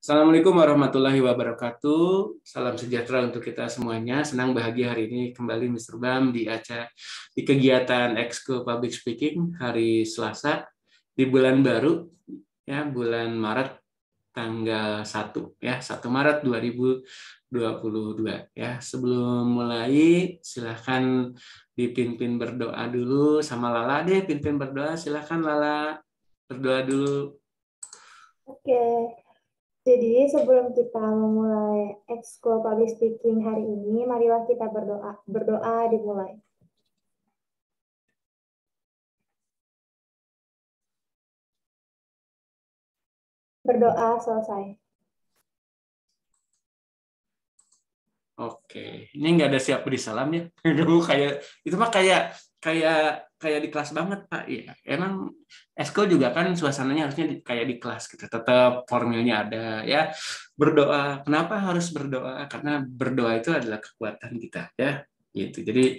Assalamualaikum warahmatullahi wabarakatuh. Salam sejahtera untuk kita semuanya. Senang bahagia hari ini kembali Mr. Bam di kegiatan Exco Public Speaking hari Selasa di bulan baru, ya, bulan Maret tanggal 1 ya, 1 Maret 2022 ya. Sebelum mulai silahkan dipimpin berdoa dulu sama Lala deh, pimpin berdoa. Silahkan Lala berdoa dulu. Oke, jadi sebelum kita memulai Exco Public Speaking hari ini, marilah kita berdoa. Berdoa dimulai. Berdoa selesai. Oke, ini nggak ada siap beri salam ya. Kayak itu mah kayak kayak di kelas banget Pak. Iya, emang Esko juga kan suasananya harusnya kayak di kelas gitu. Tetap formilnya ada ya. Berdoa. Kenapa harus berdoa? Karena berdoa itu adalah kekuatan kita ya. Gitu. Jadi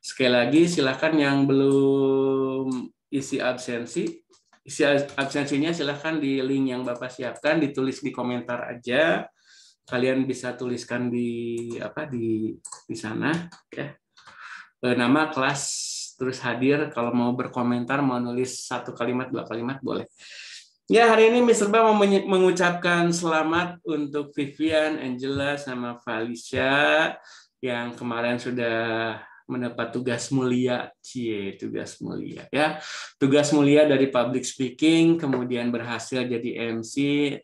sekali lagi silakan yang belum isi absensinya silakan di link yang Bapak siapkan, ditulis di komentar aja. Kalian bisa tuliskan di sana ya, nama, kelas, terus hadir. Kalau mau berkomentar, mau nulis 1 kalimat 2 kalimat boleh ya. Hari ini Mr. Ba mau mengucapkan selamat untuk Vivian, Angela, sama Felicia yang kemarin sudah mendapat tugas mulia, tugas mulia ya, tugas mulia dari public speaking, kemudian berhasil jadi MC,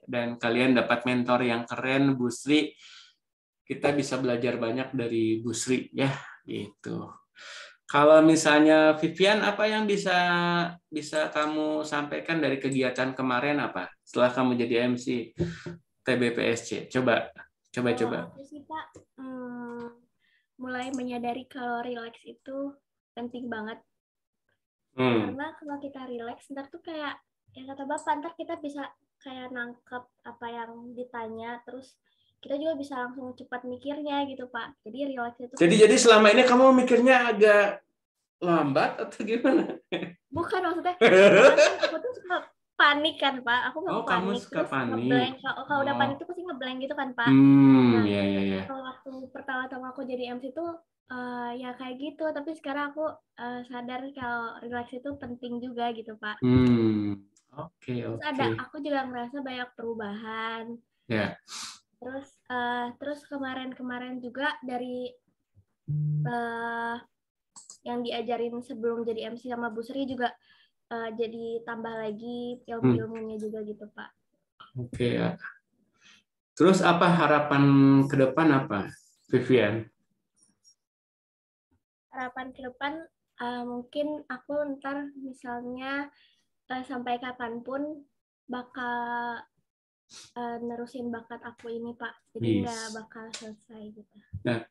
dan kalian dapat mentor yang keren, Bu Sri. Kita bisa belajar banyak dari Bu Sri ya, gitu. Kalau misalnya Vivian, apa yang bisa bisa kamu sampaikan dari kegiatan kemarin, apa setelah kamu jadi MC TBPSC? Coba. Aku sih Pak, mulai menyadari kalau relax itu penting banget. Karena kalau kita relax, ntar tuh kayak yang kata Bapak, ntar kita bisa kayak nangkep apa yang ditanya, terus kita juga bisa langsung cepat mikirnya gitu Pak. Jadi relax itu. Jadi selama ini kamu mikirnya agak lambat atau gimana? Bukan, maksudnya kan aku tuh suka panik kan Pak. Aku nggak panik. Kamu suka terus panik. Ngeblank. Kalau udah panik tuh pasti ngeblank gitu kan Pak. Nah, ya. Kalau waktu pertama-tama aku jadi MC tuh ya kayak gitu. Tapi sekarang aku sadar kalau relax itu penting juga gitu Pak. Oke. Terus aku juga ngerasa banyak perubahan. Ya. Terus kemarin juga dari yang diajarin sebelum jadi MC sama Bu Sri juga jadi tambah lagi ilmu-ilmunya juga gitu Pak. Oke ya. Terus apa harapan ke depan apa, Vivian? Harapan ke depan mungkin aku ntar misalnya sampai kapanpun bakal nerusin bakat aku ini Pak. Jadi nggak bakal selesai gitu.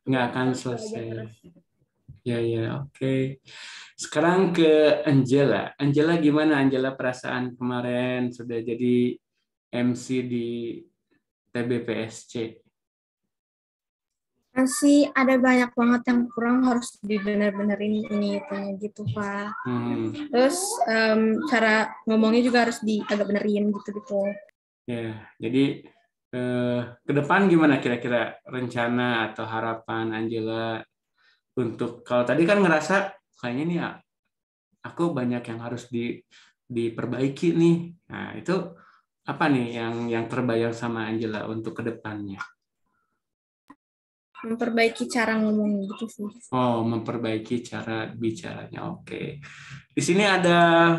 Nggak akan selesai. Ya, oke. Sekarang ke Angela. Angela gimana, Angela, perasaan kemarin sudah jadi MC di TBPSC? Masih ada banyak banget yang kurang, harus dibener-benerin ini gitu Pak. Terus cara ngomongnya juga harus agak benerin gitu. Ya, jadi ke depan gimana kira-kira rencana atau harapan Angela untuk, kalau tadi kan ngerasa kayaknya nih aku banyak yang harus diperbaiki nih. Nah, itu apa nih yang terbayang sama Angela untuk ke depannya? Memperbaiki cara ngomong gitu sih. Oh, memperbaiki cara bicaranya. Oke. Di sini ada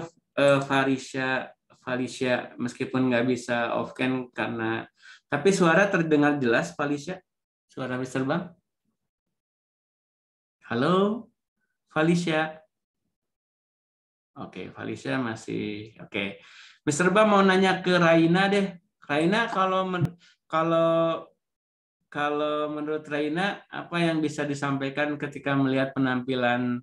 Felicia, meskipun nggak bisa off cam karena, tapi suara terdengar jelas, Felicia. Suara Mr. Bang. Halo, Felicia. Oke, Felicia masih oke. Mr. Bang mau nanya ke Raina deh. Raina, kalau menurut Raina, apa yang bisa disampaikan ketika melihat penampilan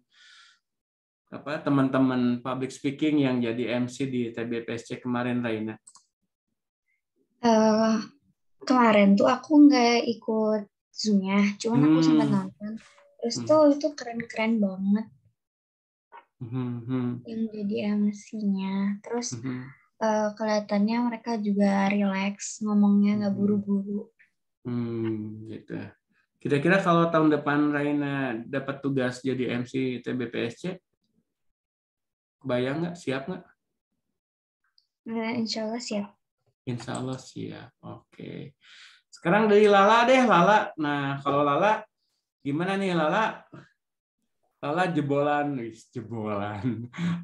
teman-teman public speaking yang jadi MC di TBPSC kemarin, Raina? Kemarin tuh aku nggak ikut Zoom-nya, cuman aku sempat nonton. Terus tuh itu keren-keren banget yang jadi MC-nya. Terus kelihatannya mereka juga rileks, ngomongnya nggak buru-buru. Gitu. Kira-kira kalau tahun depan Raina dapat tugas jadi MC TBPSC, kebayang nggak? Siap nggak? Insya Allah siap. Insya Allah siap. Oke. Sekarang dari Lala deh, Lala. Nah, kalau Lala, gimana nih Lala? Lala jebolan.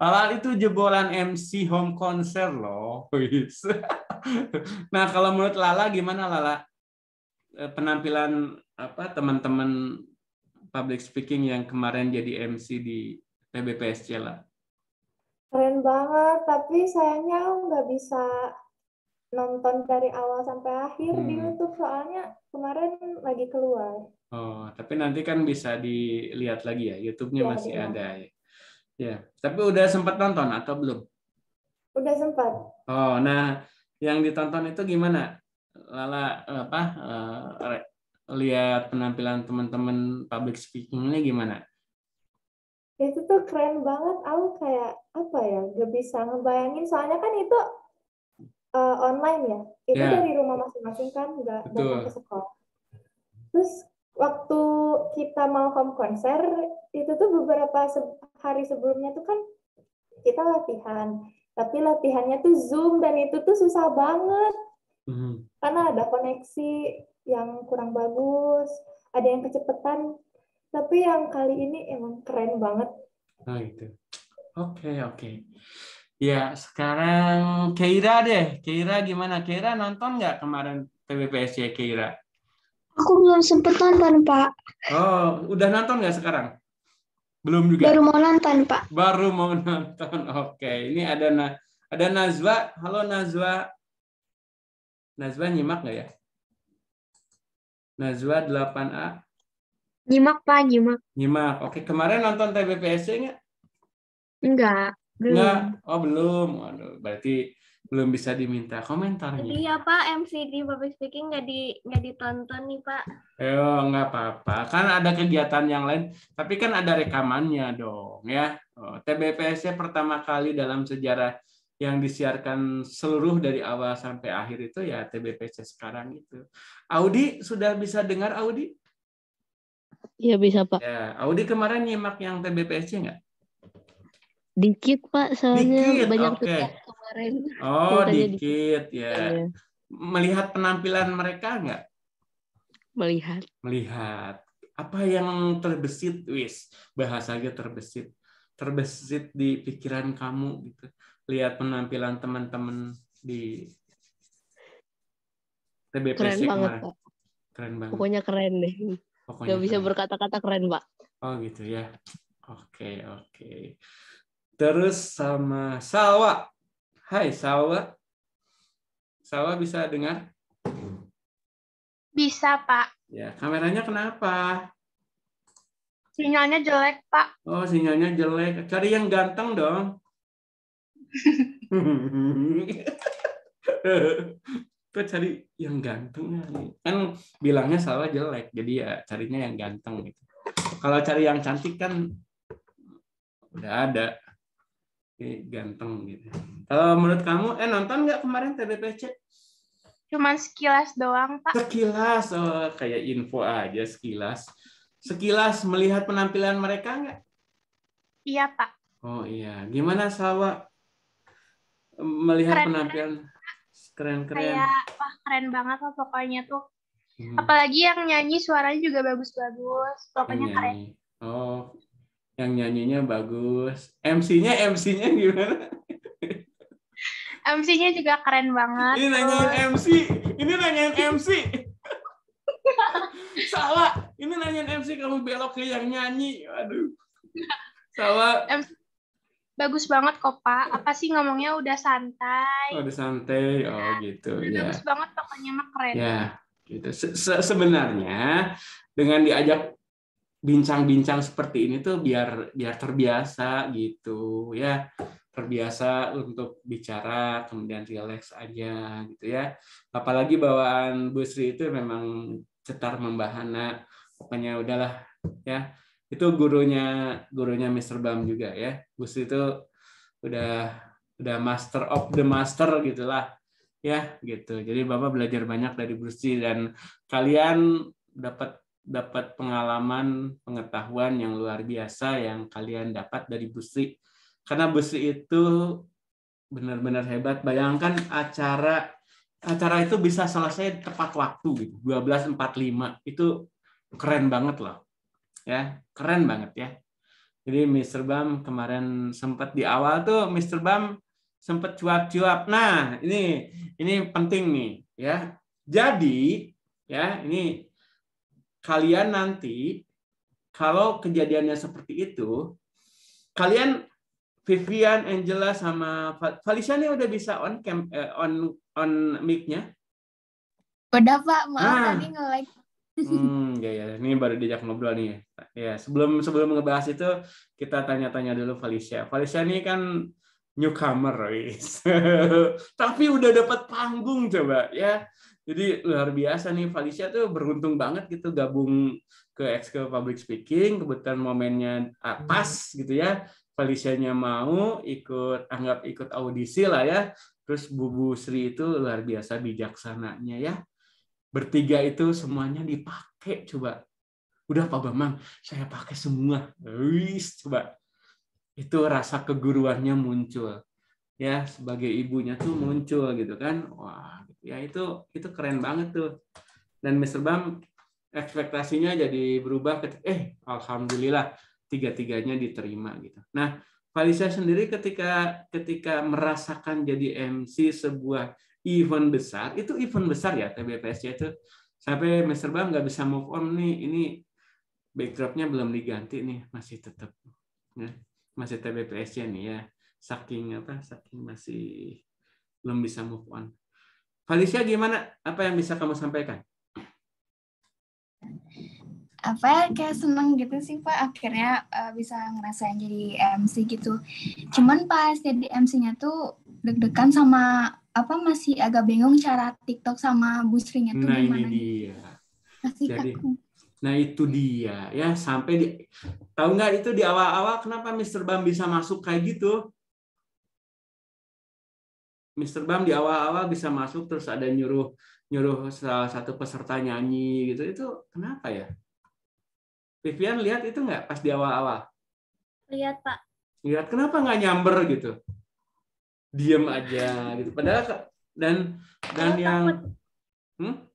Lala itu jebolan MC home concert loh. Nah, kalau menurut Lala gimana Lala? Penampilan teman-teman public speaking yang kemarin jadi MC di TBPSC lah? Keren banget, tapi sayangnya nggak bisa nonton dari awal sampai akhir di YouTube, soalnya kemarin lagi keluar. Oh, tapi nanti kan bisa dilihat lagi ya, YouTube-nya masih ada ya. Ya, tapi udah sempat nonton atau belum? Udah sempat. Oh, nah yang ditonton itu gimana? Lala lihat penampilan teman-teman public speaking-nya gimana? Itu tuh keren banget, aku kayak apa ya, gak bisa ngebayangin, soalnya kan itu online ya, itu dari rumah masing-masing kan, nggak datang ke sekolah. Terus waktu kita mau home konser, itu tuh beberapa hari sebelumnya tuh kan kita latihan, tapi latihannya tuh Zoom dan itu tuh susah banget, karena ada koneksi yang kurang bagus, ada yang kecepatan. Tapi yang kali ini emang keren banget. Oh gitu. Oke. Ya, sekarang Keira deh. Keira gimana? Keira nonton nggak kemarin TBPSC Keira? Aku belum sempet nonton, Pak. Oh, udah nonton nggak sekarang? Belum juga? Baru mau nonton, Pak. Baru mau nonton. Oke. Ini ada Nazwa. Halo Nazwa. Nazwa nyimak nggak ya? Nazwa 8A. Nyimak, Pak, nyimak. Nyimak. Oke, kemarin nonton TBPSC nggak? Enggak, belum. Nggak? Oh, belum. Waduh, berarti belum bisa diminta komentarnya. Iya, Pak, MC di public speaking nggak ditonton nih, Pak. Nggak apa-apa. Kan ada kegiatan yang lain, tapi kan ada rekamannya dong, ya. TBPSC pertama kali dalam sejarah yang disiarkan seluruh dari awal sampai akhir itu ya TBPSC sekarang itu. Audi sudah bisa dengar, Audi? Iya bisa, Pak. Ya, Audi kemarin nyimak yang TBPSC nggak? Dikit, Pak, soalnya Dikit, banyak oke. tugas kemarin. Oh, Makanya dikit ya. Iya. Melihat penampilan mereka nggak? Melihat. Apa yang terbesit, bahasanya terbesit di pikiran kamu gitu. Lihat penampilan teman-teman di TBPSC Keren banget, kemarin. Pak. Keren banget. Pokoknya keren deh. Gak bisa berkata-kata keren, Pak. Oh gitu ya. Oke. Terus sama Salwa. Hai Salwa. Salwa bisa dengar? Bisa, Pak. Ya, kameranya kenapa? Sinyalnya jelek, Pak. Oh, sinyalnya jelek. Cari yang ganteng dong. Kok cari yang ganteng? Kan bilangnya Salwa jelek, jadi ya carinya yang ganteng gitu. Kalau cari yang cantik kan udah ada. Ganteng gitu. Kalau menurut kamu, nonton nggak kemarin TBPSC? Cuman sekilas doang, Pak. Sekilas, kayak info aja sekilas. Sekilas melihat penampilan mereka nggak? Iya, Pak. Oh iya, gimana Salwa melihat Keren. penampilan? Keren-keren. Kayak, wah keren banget lah pokoknya tuh. Apalagi yang nyanyi suaranya juga bagus-bagus. Pokoknya keren. Oh, yang nyanyinya bagus. MC-nya gimana? MC-nya juga keren banget. Ini nanyain MC. Salah. Ini nanyain MC, kamu belok ke yang nyanyi. Aduh. Salah. Bagus banget kok, Pak. Apa sih ngomongnya udah santai. Oh, udah santai. Oh, gitu. Ya. Bagus banget pokoknya mah keren. Ya, gitu. Sebenarnya dengan diajak bincang-bincang seperti ini tuh biar terbiasa gitu ya, terbiasa untuk bicara kemudian rileks aja gitu ya. Apalagi bawaan Bu Sri itu memang cetar membahana, pokoknya udahlah ya. Itu gurunya Mr. Bam juga ya. Bu Sri itu udah udah master of the master gitulah ya gitu. Jadi Bapak belajar banyak dari Bu Sri dan kalian dapat pengalaman, pengetahuan yang luar biasa yang kalian dapat dari Bu Sri. Karena Bu Sri itu benar-benar hebat. Bayangkan acara itu bisa selesai tepat waktu gitu, 12.45. Itu keren banget loh. Ya, keren banget ya. Jadi Mr. Bam kemarin sempat di awal tuh Mr. Bam sempat cuap-cuap. Nah, ini penting nih ya. Jadi ya, ini kalian nanti kalau kejadiannya seperti itu, kalian Vivian, Angela sama Felicia nih udah bisa on cam on mic-nya? Udah Pak, maaf tadi nge-like. Ya, ini baru diajak ngobrol nih. Ya, sebelum ngebahas itu kita tanya-tanya dulu Felicia. Felicia ini kan newcomer, guys. Tapi udah dapat panggung coba ya. Jadi luar biasa nih Felicia tuh beruntung banget gitu gabung ke Ekskul Public Speaking, kebetulan momennya pas gitu ya. Felicia-nya mau anggap ikut audisi lah ya. Terus Bu Sri itu luar biasa bijaksananya ya. Bertiga itu semuanya dipakai coba. Udah Pak Bambang, saya pakai semua. Wis, coba. Itu rasa keguruannya muncul. Ya, sebagai ibunya tuh muncul gitu kan. Wah, ya itu keren banget tuh. Dan Mr. Bam ekspektasinya jadi berubah alhamdulillah tiga-tiganya diterima gitu. Nah, Felicia sendiri ketika merasakan jadi MC sebuah event besar, itu event besar ya TBPSC itu, sampai Mr. Bam nggak bisa move on nih, ini backdropnya belum diganti nih, masih tetap ya, masih TBPSC nih ya, saking masih belum bisa move on. Felicia gimana? Apa yang bisa kamu sampaikan? Kayak seneng gitu sih Pak, akhirnya bisa ngerasain jadi MC gitu. Cuman pas jadi MC-nya tuh deg-degan sama masih agak bingung cara TikTok sama Bu Sri-nya tuh gimana. Ini dia. Masih kaku. Nah itu dia ya, sampai tahu nggak itu di awal-awal kenapa Mr. Bam bisa masuk kayak gitu? Mr. Bam di awal-awal bisa masuk terus ada nyuruh salah satu peserta nyanyi gitu, itu kenapa ya? Vivian lihat itu nggak pas di awal-awal? Lihat Pak. Lihat, kenapa nggak nyamber gitu? Diem aja gitu. Padahal dan yang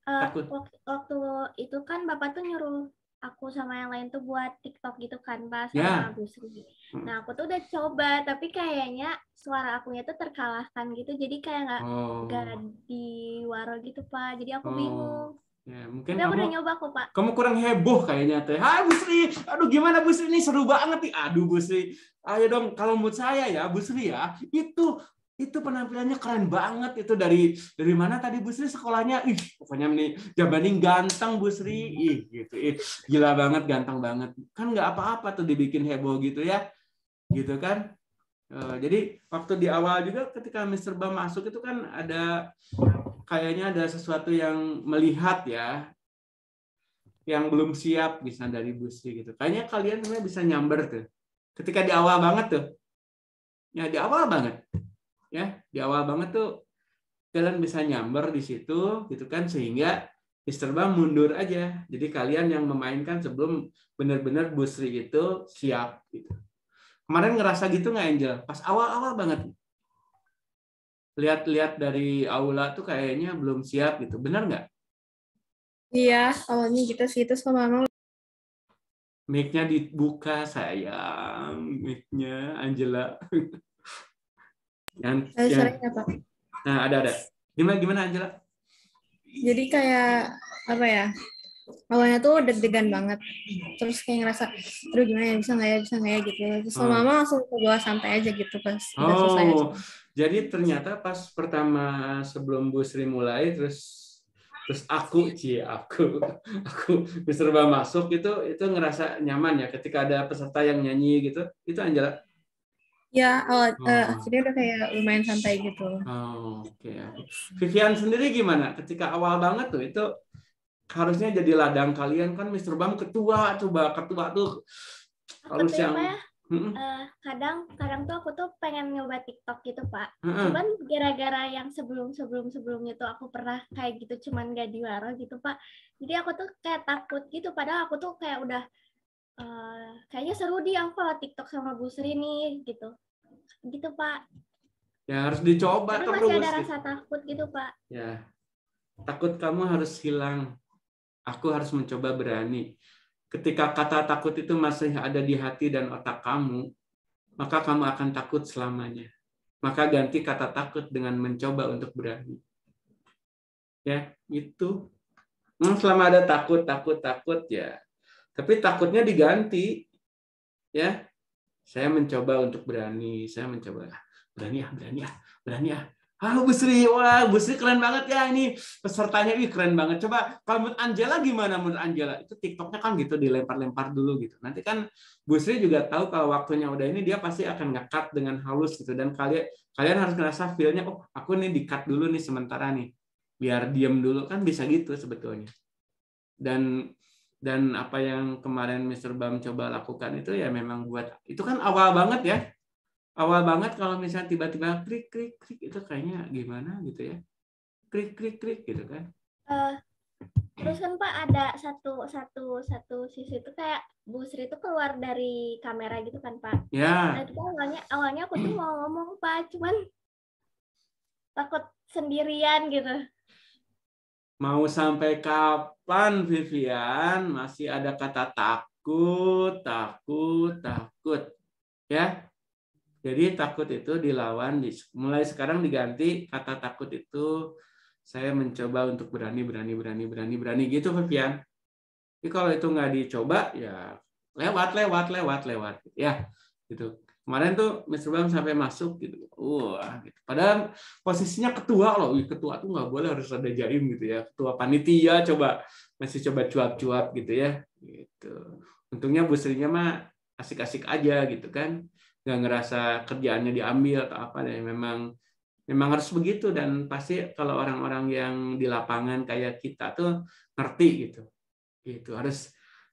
takut. Waktu itu kan Bapak tuh nyuruh aku sama yang lain tuh buat TikTok gitu kan Pak sama Bu Sri. Nah aku tuh udah coba tapi kayaknya suara akunya tuh terkalahkan gitu, jadi kayak nggak diwaro gitu Pak. Jadi aku bingung. Ya, mungkin tapi aku udah nyoba kok Pak. Kamu kurang heboh kayaknya teh. Hai Bu Sri, aduh gimana Bu Sri, ini seru banget nih. Aduh Bu Sri, ayo dong, kalau menurut saya ya Bu Sri ya, itu penampilannya keren banget. Itu dari mana tadi Bu Sri sekolahnya? Pokoknya nih Jabaning ganteng Bu Sri. Gitu. Gila banget, ganteng banget. Kan nggak apa-apa tuh dibikin heboh gitu ya. Gitu kan? Jadi waktu di awal juga ketika Mr. Bam masuk itu kan kayaknya ada sesuatu yang melihat ya, yang belum siap bisa dari Bu Sri gitu. Kayaknya kalian sebenarnya bisa nyamber tuh. Ketika di awal banget tuh. Ya di awal banget. Ya, di awal banget tuh kalian bisa nyamber di situ gitu kan, sehingga Mr. Bam mundur aja. Jadi kalian yang memainkan sebelum benar-benar Bu Sri itu siap gitu. Kemarin ngerasa gitu nggak Angel? Pas awal-awal banget. Lihat-lihat dari aula tuh kayaknya belum siap gitu. Benar nggak? Iya, awalnya gitu sih. Terus lama-lama mic-nya dibuka, sayang. Mic-nya Angela. Nah, ada. Gimana Angela? Jadi kayak apa ya? Awalnya tuh deg-degan banget. Terus kayak ngerasa, aduh gimana ya, bisa nggak ya gitu. Terus lama-lama langsung ke bawah santai aja gitu pas udah selesai aja. Jadi ternyata pas pertama sebelum Bu Sri mulai, terus aku Mr. Bam masuk itu ngerasa nyaman ya ketika ada peserta yang nyanyi gitu. Itu Angela? Ya, akhirnya udah kayak lumayan santai gitu. Oke. Vivian sendiri gimana? Ketika awal banget tuh itu harusnya jadi ladang kalian kan, Mr. Bam ketua tuh harus yang Kadang tuh aku tuh pengen nyoba TikTok gitu, Pak. Cuman gara-gara yang sebelumnya tuh aku pernah kayak gitu, cuman gak dilarang gitu, Pak. Jadi aku tuh kayak takut gitu. Padahal aku tuh kayak udah kayaknya seru di aku kalau TikTok sama Bu Sri nih gitu. Gitu, Pak. Ya harus dicoba terus. Tapi masih ada rasa takut gitu, Pak. Ya. Takut kamu harus hilang. Aku harus mencoba berani. Ketika kata takut itu masih ada di hati dan otak kamu, maka kamu akan takut selamanya. Maka ganti kata takut dengan mencoba untuk berani. Ya, itu. Selama ada takut ya. Tapi takutnya diganti. Ya. Saya mencoba untuk berani. Saya mencoba. Berani ya. Halo Bu Sri, wah Bu Sri keren banget ya ini pesertanya, keren banget. Coba kalau menurut Angela gimana menurut Angela? Itu TikToknya kan gitu dilempar-lempar dulu gitu. Nanti kan Bu Sri juga tahu kalau waktunya udah ini dia pasti akan nge-cut dengan halus gitu, dan kalian harus ngerasa feel-nya, oh aku nih di-cut dulu nih sementara nih. Biar diem dulu, kan bisa gitu sebetulnya. Dan apa yang kemarin Mr. Bam coba lakukan itu ya memang buat, itu kan awal banget ya. Awal banget kalau misalnya tiba-tiba klik itu kayaknya gimana gitu ya, klik gitu kan. Terus kan Pak ada satu sisi itu kayak Bu Sri itu keluar dari kamera gitu kan Pak. Ya. Nah itu awalnya aku tuh mau ngomong Pak, cuman takut sendirian gitu. Mau sampai kapan Vivian masih ada kata takut ya? Jadi takut itu dilawan, mulai sekarang diganti kata takut itu saya mencoba untuk berani gitu Vivian. Jadi kalau itu nggak dicoba ya lewat ya gitu. Kemarin tuh Mr. Bam sampai masuk gitu. Gitu. Padahal posisinya ketua loh. Ketua tuh nggak boleh, harus ada jaim gitu ya. Ketua panitia masih coba cuap-cuap gitu ya. Gitu. Untungnya Bu Sri-nya mah asik-asik aja gitu kan. Nggak ngerasa kerjaannya diambil atau apa, dan memang harus begitu. Dan pasti kalau orang-orang yang di lapangan kayak kita tuh ngerti gitu harus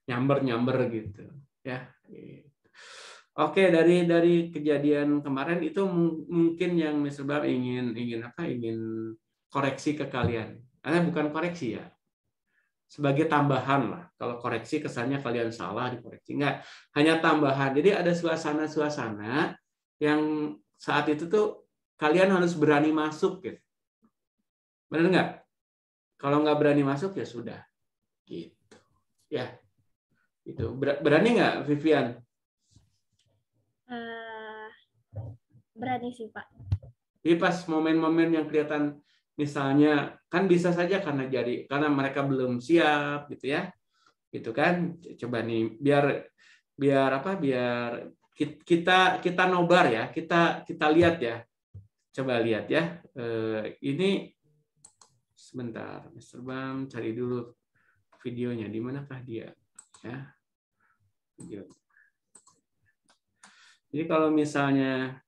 nyamber gitu ya. Oke, dari kejadian kemarin itu mungkin yang Mr. Bab ingin koreksi ke kalian. Karena bukan koreksi ya, sebagai tambahan lah. Kalau koreksi kesannya kalian salah, dikoreksi. Enggak, hanya tambahan. Jadi ada suasana-suasana yang saat itu tuh kalian harus berani masuk gitu. Benar nggak? Kalau nggak berani masuk ya sudah. Gitu. Ya. Itu. Berani nggak Vivian? Berani sih Pak. Jadi pas momen-momen yang kelihatan, misalnya kan bisa saja karena mereka belum siap gitu ya, gitu kan. Coba nih biar kita nobar ya, kita lihat ya, coba lihat ya. Ini sebentar, Mr. Bam cari dulu videonya, di manakah dia ya, video. Jadi kalau misalnya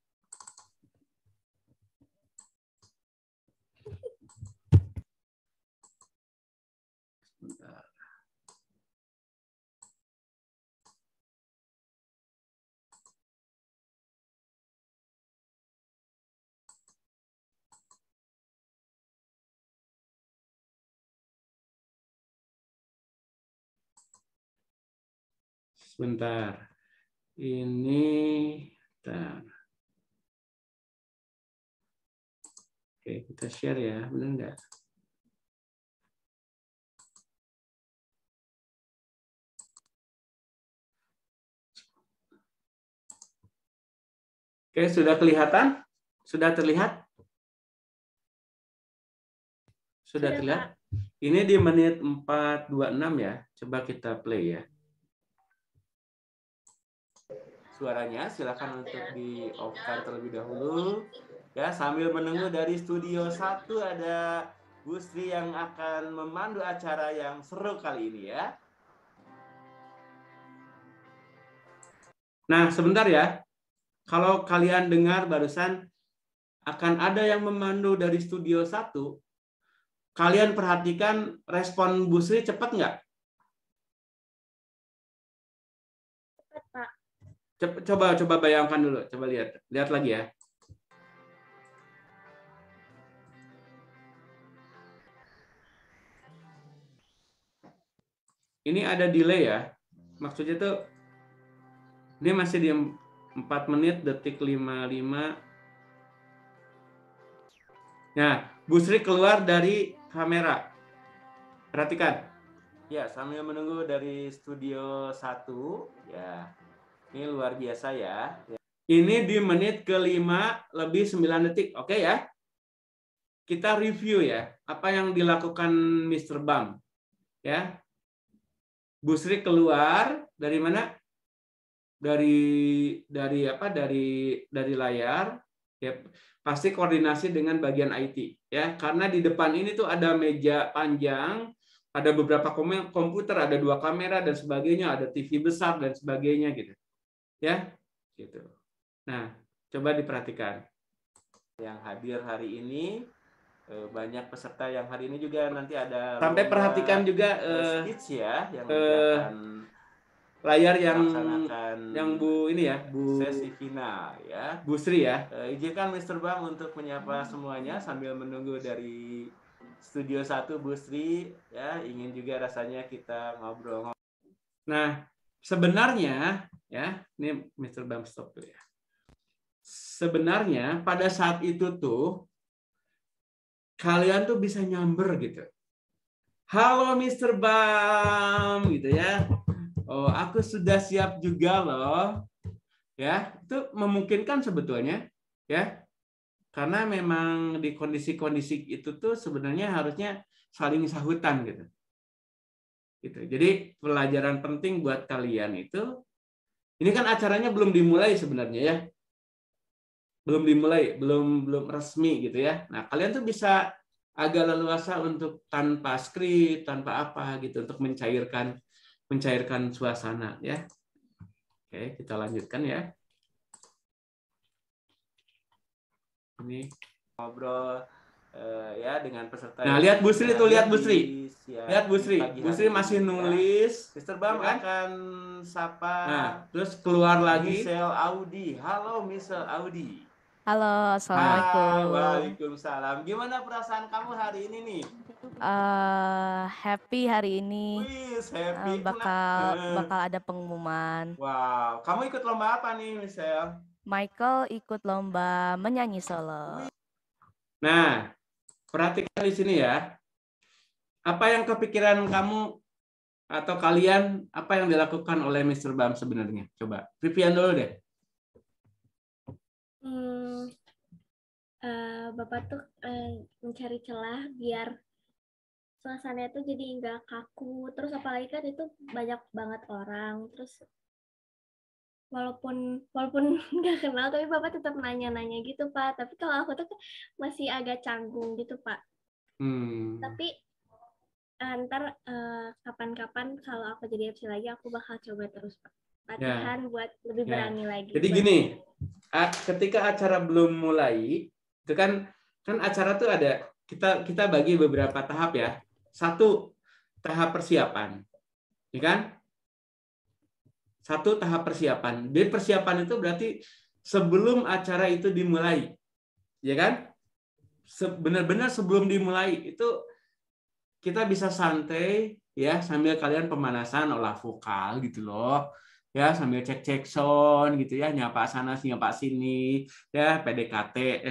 sebentar. Ini bentar. Oke, kita share ya, benar nggak? Oke, sudah kelihatan? Sudah terlihat? Sudah terlihat? Ini di menit 4:26 ya. Coba kita play ya. Suaranya silakan untuk di-off-kan terlebih dahulu. Ya, sambil menunggu dari Studio 1 ada Bu Sri yang akan memandu acara yang seru kali ini ya. Nah, sebentar ya. Kalau kalian dengar barusan akan ada yang memandu dari Studio 1, kalian perhatikan respon Bu Sri cepat nggak? Cepat, Pak. Coba bayangkan dulu, coba lihat lagi ya. Ini ada delay ya. Maksudnya tuh ini masih di 4 menit detik 55. Nah, Bu Sri keluar dari kamera. Perhatikan. Ya, sambil menunggu dari studio 1 ya. Ini luar biasa ya. Ini di menit ke-5 lebih 9 detik. Oke ya. Kita review ya, apa yang dilakukan Mr. Bam. Ya. Bu Sri keluar dari mana? Dari layar. Ya, pasti koordinasi dengan bagian IT ya, karena di depan ini tuh ada meja panjang, ada beberapa komputer, ada 2 kamera dan sebagainya, ada TV besar dan sebagainya gitu. Ya. Gitu. Nah, coba diperhatikan. Yang hadir hari ini banyak peserta yang hari ini juga nanti ada. Sampai perhatikan juga speech ya, yang akan layar yang Bu ini ya, Bu sesi final ya, Bu Sri ya. Izinkan Mr. Bam untuk menyapa semuanya sambil menunggu dari studio 1 Bu Sri ya, ingin juga rasanya kita ngobrol. Nah, sebenarnya ya, ini Mr. Bam stop dulu ya. Sebenarnya pada saat itu tuh kalian tuh bisa nyamber gitu. Halo Mr. Bam gitu ya. Oh, aku sudah siap juga loh. Ya, itu memungkinkan sebetulnya ya. Karena memang di kondisi-kondisi itu tuh sebenarnya harusnya saling sahutan gitu. Gitu. Jadi pelajaran penting buat kalian itu, ini kan acaranya belum dimulai sebenarnya ya. Belum dimulai, belum resmi gitu ya. Nah, kalian tuh bisa agak leluasa untuk tanpa skrip, tanpa apa gitu, untuk mencairkan suasana ya. Oke, kita lanjutkan ya. Ini ngobrol ya dengan peserta. Nah, lihat Bu Sri tuh, lihat Bu Sri. Lihat Bu Sri. Bu Sri masih nulis. Mr. Bam akan sapa. Nah, terus keluar lagi. Michelle Audi. Halo Michelle Audi. Halo, assalamualaikum. Waalaikumsalam. Gimana perasaan kamu hari ini nih? Happy hari ini. Wis, happy. Bakal ada pengumuman. Wow, kamu ikut lomba apa nih, Michelle? Michael ikut lomba menyanyi solo. Nah, perhatikan di sini ya. Apa yang kepikiran kamu atau kalian, apa yang dilakukan oleh Mr. Bam sebenarnya? Coba, Vivian dulu deh. Bapak tuh mencari celah biar suasana itu jadi nggak kaku. Terus apalagi kan itu banyak banget orang. Terus walaupun nggak kenal, tapi Bapak tetap nanya-nanya gitu, Pak. Tapi kalau aku tuh masih agak canggung gitu, Pak. Tapi ntar kapan-kapan kalau aku jadi MC lagi, aku bakal coba terus, Pak. Latihan buat lebih berani lagi. Jadi gini, ketika acara belum mulai, itu kan acara tuh ada, kita bagi beberapa tahap ya. 1, tahap persiapan, ya kan? 1 tahap persiapan. Jadi persiapan itu berarti sebelum acara itu dimulai, ya kan? Benar-benar sebelum dimulai itu kita bisa santai ya, sambil kalian pemanasan olah vokal gitu loh. Ya, sambil cek sound gitu ya, nyapa sana nyapa sini ya, PDKT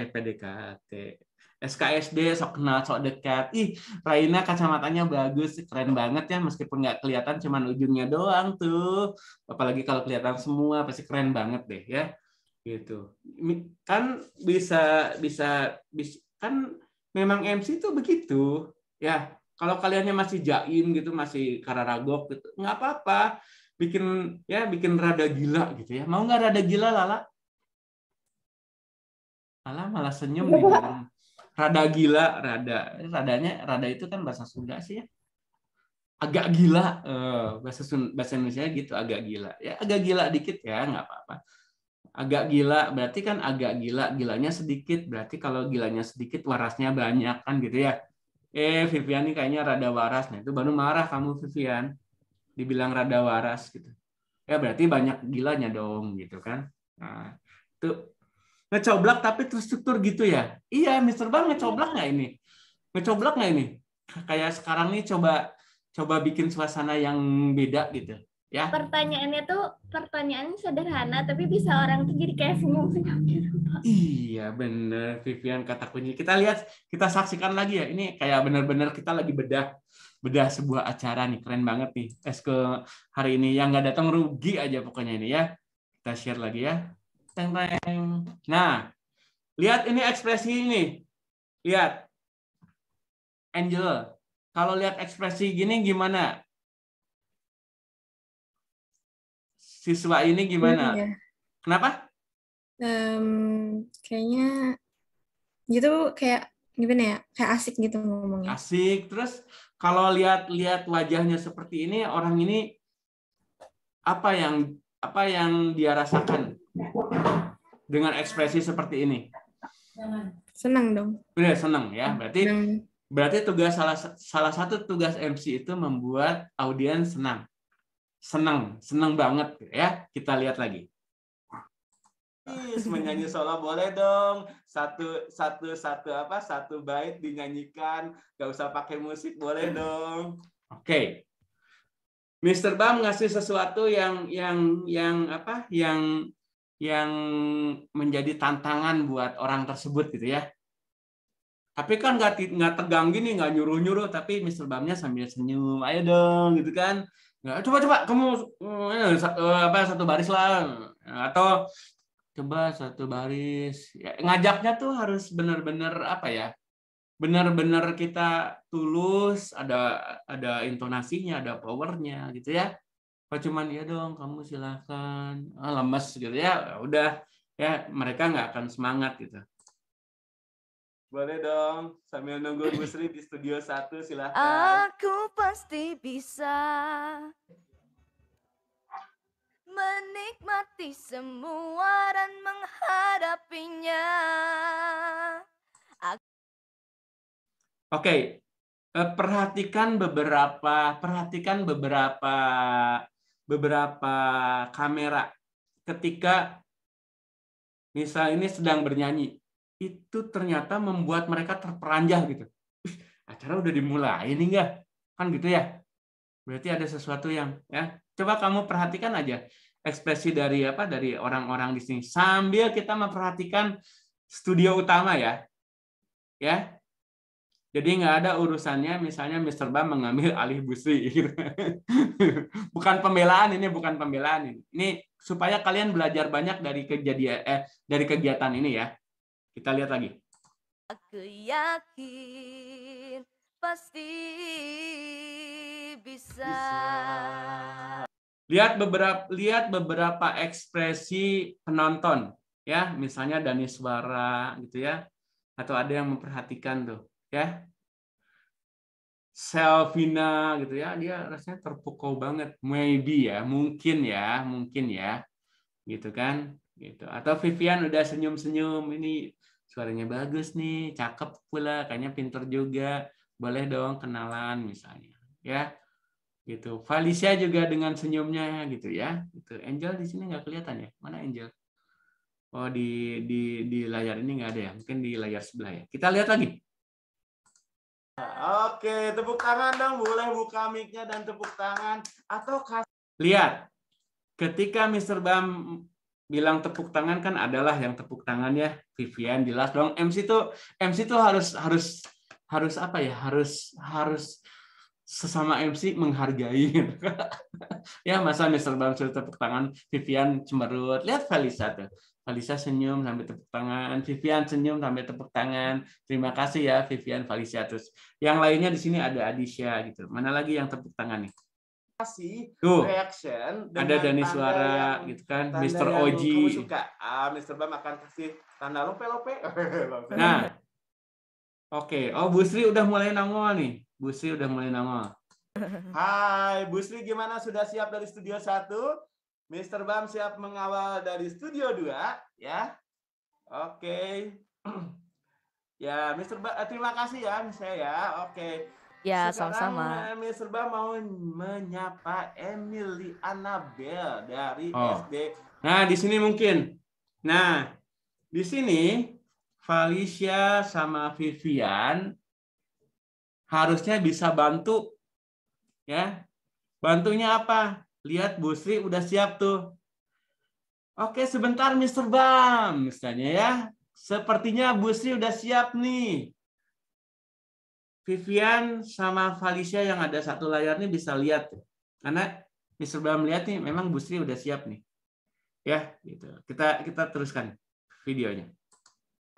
SKSD, sok kenal sok dekat. Ih, Raina kacamatanya bagus, keren banget ya, meskipun nggak kelihatan, cuman ujungnya doang tuh. Apalagi kalau kelihatan semua pasti keren banget deh ya. Gitu. Kan bisa kan memang MC tuh begitu ya. Kalau kaliannya masih jaim gitu, masih kararagok gitu, nggak apa-apa. Bikin rada gila gitu ya. Mau nggak rada gila, Lala? Lala malah senyum dibilang rada gila, rada itu kan bahasa Sunda sih ya. Agak gila, bahasa Indonesia gitu, agak gila. Ya agak gila dikit ya, nggak apa-apa. Agak gila berarti kan agak gila, gilanya sedikit. Berarti kalau gilanya sedikit, warasnya banyak kan gitu ya. Vivian ini kayaknya rada waras. Nah, itu baru marah kamu, Vivian. Dibilang rada waras gitu. Ya berarti banyak gilanya dong gitu kan. Nah, itu ngecoblak tapi terstruktur gitu ya. Iya, Mr. Bang ngecoblak nggak ini? Ngecoblak nggak ini? Kayak sekarang nih coba bikin suasana yang beda gitu. Ya. Pertanyaannya tuh pertanyaan sederhana tapi bisa orang tuh jadi kayak senyum-senyum gitu. Iya bener Vivian kata kunci. Kita saksikan lagi ya. Ini kayak bener-bener kita lagi bedah sebuah acara nih. Keren banget nih. Eskul hari ini yang nggak datang rugi aja pokoknya ini ya. Kita share lagi ya. Teng teng. Nah, lihat ini ekspresi ini. Lihat. Angel. Kalau lihat ekspresi gini gimana? Siswa ini gimana? Ya. Kenapa? Kayaknya gitu kayak gimana ya? Kayak asik gitu ngomongnya. Asik. Terus kalau lihat wajahnya seperti ini, orang ini apa yang dia rasakan dengan ekspresi seperti ini? Senang dong. Udah senang ya. Berarti salah satu tugas MC itu membuat audiens senang. Senang banget ya. Kita lihat lagi. Menyanyi solo boleh dong. Satu bait dinyanyikan, gak usah pakai musik boleh dong. Oke. Mr. Bam ngasih sesuatu yang menjadi tantangan buat orang tersebut gitu ya. Tapi kan nggak tegang gini, nggak nyuruh-nyuruh, tapi Mr. Bamnya sambil senyum, ayo dong gitu kan. Coba kamu satu baris lah, atau coba satu baris. Ya, ngajaknya tuh harus benar-benar benar-benar kita tulus, ada intonasinya, ada powernya gitu ya. Kalau cuman ya dong kamu silakan, lemes gitu ya, udah ya mereka nggak akan semangat gitu. Boleh dong, sambil nunggu Bu Sri di studio 1, silakan. Aku pasti bisa menikmati semua dan menghadapinya. Oke, perhatikan beberapa kamera ketika misal ini sedang bernyanyi. Itu ternyata membuat mereka terperanjat gitu. Acara udah dimulai ini enggak? Kan gitu ya. Berarti ada sesuatu yang ya. Coba kamu perhatikan aja ekspresi dari orang-orang di sini sambil kita memperhatikan studio utama ya. Ya. Jadi nggak ada urusannya misalnya Mr. Bam mengambil alih Bu Sri gitu. Bukan pembelaan ini. Ini supaya kalian belajar banyak dari kegiatan ini ya. Kita lihat lagi. Aku yakin pasti bisa. Lihat beberapa ekspresi penonton ya, misalnya Dani Suara gitu ya. Atau ada yang memperhatikan tuh, ya. Selvina gitu ya, dia rasanya terpukau banget. Maybe ya, mungkin ya. Gitu kan? Gitu. Atau Vivian udah senyum-senyum, ini suaranya bagus nih, cakep pula, kayaknya pinter juga, boleh dong kenalan misalnya, ya, gitu. Felicia juga dengan senyumnya, gitu ya. Gitu. Angel di sini nggak kelihatan ya, mana Angel? Oh di layar ini nggak ada ya, mungkin di layar sebelah ya. Kita lihat lagi. Oke, tepuk tangan dong, boleh buka mic-nya dan tepuk tangan atau lihat, ketika Mr. Bam bilang tepuk tangan kan adalah yang tepuk tangan ya Vivian jelas dong. MC tuh harus apa ya, harus sesama MC menghargai. Ya masa Mr. Bam sudah tepuk tangan, Vivian cemberut. Lihat Felicia tuh, Felicia senyum sampai tepuk tangan, Vivian senyum sampai tepuk tangan. Terima kasih ya Vivian, Felicia. Terus yang lainnya di sini ada Adisha gitu. Mana lagi yang tepuk tangan nih? Tuh, reaction ada Dani Suara gitu kan, Mr. Oji. Kamu suka, Mr. Bam akan kasih tanda lope. Nah, oke. Oh, Bu Sri udah mulai nongol nih. Hai, Bu Sri gimana? Sudah siap dari studio 1? Mr. Bam siap mengawal dari studio 2, ya. Oke. Ya, Mr. Bam, terima kasih ya, saya ya. Oke. Ya, Sekarang sama-sama. Mr. Bam mau menyapa Emily Annabel dari SD. Nah, di sini mungkin. Nah, di sini Felicia sama Vivian harusnya bisa bantu, ya. Bantunya apa? Lihat Bu Sri udah siap tuh. Oke, sebentar Mr. Bam, misalnya ya. Sepertinya Bu Sri udah siap nih. Vivian sama Felicia yang ada satu layar nih bisa lihat. Karena Mr. Bam lihat nih, memang Bu Sri udah siap nih. Ya, gitu. Kita teruskan videonya.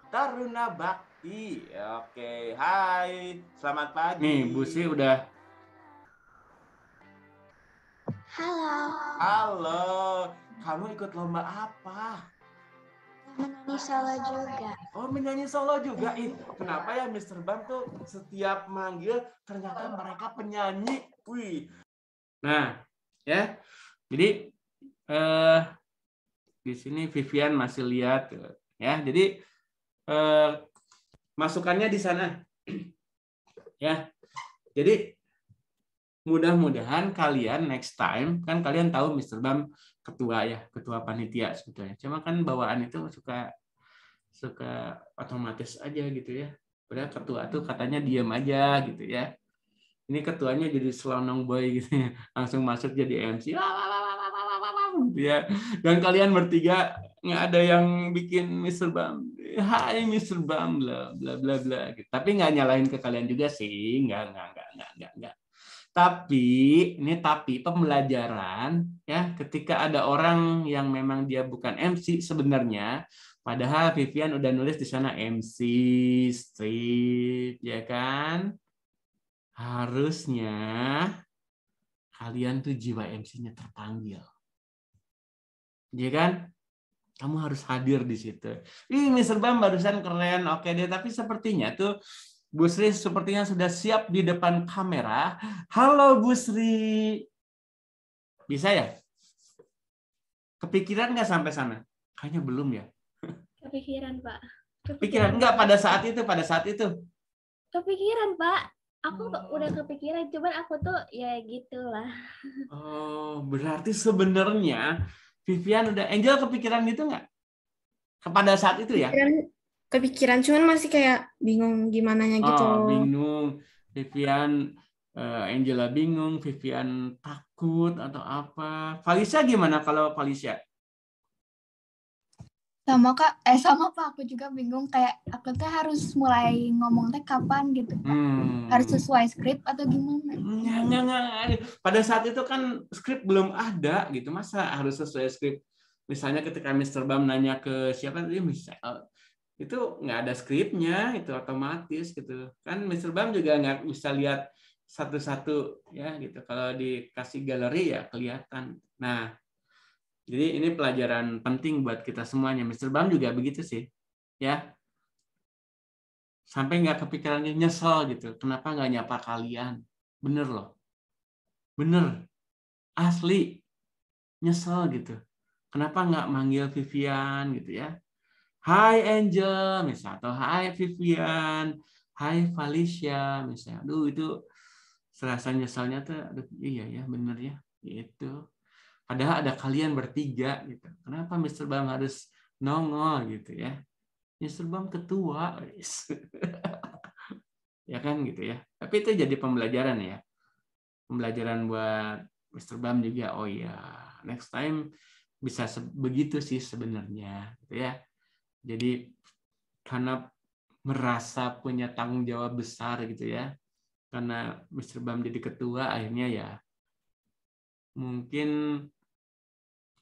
Taruna Bakti. Oke, hai. Selamat pagi. Nih, Bu Sri udah. Halo. Halo. Kamu ikut lomba apa? Menyanyi solo juga. Oh, menyanyi solo juga. Kenapa ya Mr. Bam tuh setiap manggil ternyata mereka penyanyi. Wih. Nah, ya. Jadi di sini Vivian masih lihat ya. Jadi masukannya di sana. Ya. Jadi mudah-mudahan kalian next time, kan kalian tahu Mr. Bam ketua ya, ketua panitia sebetulnya. Cuma kan bawaan itu suka otomatis aja gitu ya. Padahal ketua tuh katanya diam aja gitu ya. Ini ketuanya jadi selonong boy gitu ya. Langsung masuk jadi MC. Gitu ya. Dan kalian bertiga nggak ada yang bikin Mr. Bam. Hai Mr. Bam bla bla bla bla gitu. Tapi nggak nyalahin ke kalian juga sih. Nggak. Tapi pembelajaran ya, ketika ada orang yang memang dia bukan MC sebenarnya, padahal Vivian udah nulis di sana MC strip, ya kan? Harusnya kalian tuh jiwa MC-nya terpanggil. Ya kan? Kamu harus hadir di situ. Mr. Bam barusan keren, oke deh. Tapi sepertinya tuh Bu Sri sepertinya sudah siap di depan kamera. Halo Bu Sri. Bisa ya? Kepikiran nggak sampai sana? Kayaknya belum ya. Kepikiran, Pak. Kepikiran nggak pada saat itu? Kepikiran, Pak. Aku udah kepikiran, cuman aku tuh ya gitulah. Oh, berarti sebenarnya Vivian udah, Angel kepikiran gitu nggak? Kepada saat itu ya? Kepikiran, cuman masih kayak bingung gimananya gitu. Oh, bingung. Vivian, Angela bingung, Vivian takut atau apa? Felicia gimana kalau Felicia? Sama Pak, aku juga bingung, kayak aku tuh harus mulai ngomong teh kapan gitu Pak. Harus sesuai skrip atau gimana? Nggak. Pada saat itu kan skrip belum ada gitu, masa harus sesuai skrip? Misalnya ketika Mr. Bam nanya ke siapa tadi, misal itu nggak ada skripnya, itu otomatis gitu kan. Mr. Bam juga nggak bisa lihat satu-satu ya gitu. Kalau dikasih galeri ya kelihatan. Nah, jadi ini pelajaran penting buat kita semuanya. Mr. Bam juga begitu sih, ya. Sampai nggak kepikirannya, nyesel gitu. Kenapa nggak nyapa kalian? Bener loh. Bener. Asli. Nyesel gitu. Kenapa nggak manggil Vivian gitu ya? Hai Angel, misalnya. Atau hai Vivian. Hai Felicia, misalnya. Aduh, itu serasa nyeselnya tuh. Aduh, iya ya, bener ya. Gitu. Padahal ada kalian bertiga gitu. Kenapa Mr. Bam harus nongol gitu ya? Mr. Bam ketua. Ya kan gitu ya. Tapi itu jadi pembelajaran ya. Pembelajaran buat Mr. Bam juga. Oh ya, next time bisa begitu sih sebenarnya gitu ya. Jadi karena merasa punya tanggung jawab besar gitu ya. Karena Mr. Bam jadi ketua, akhirnya ya mungkin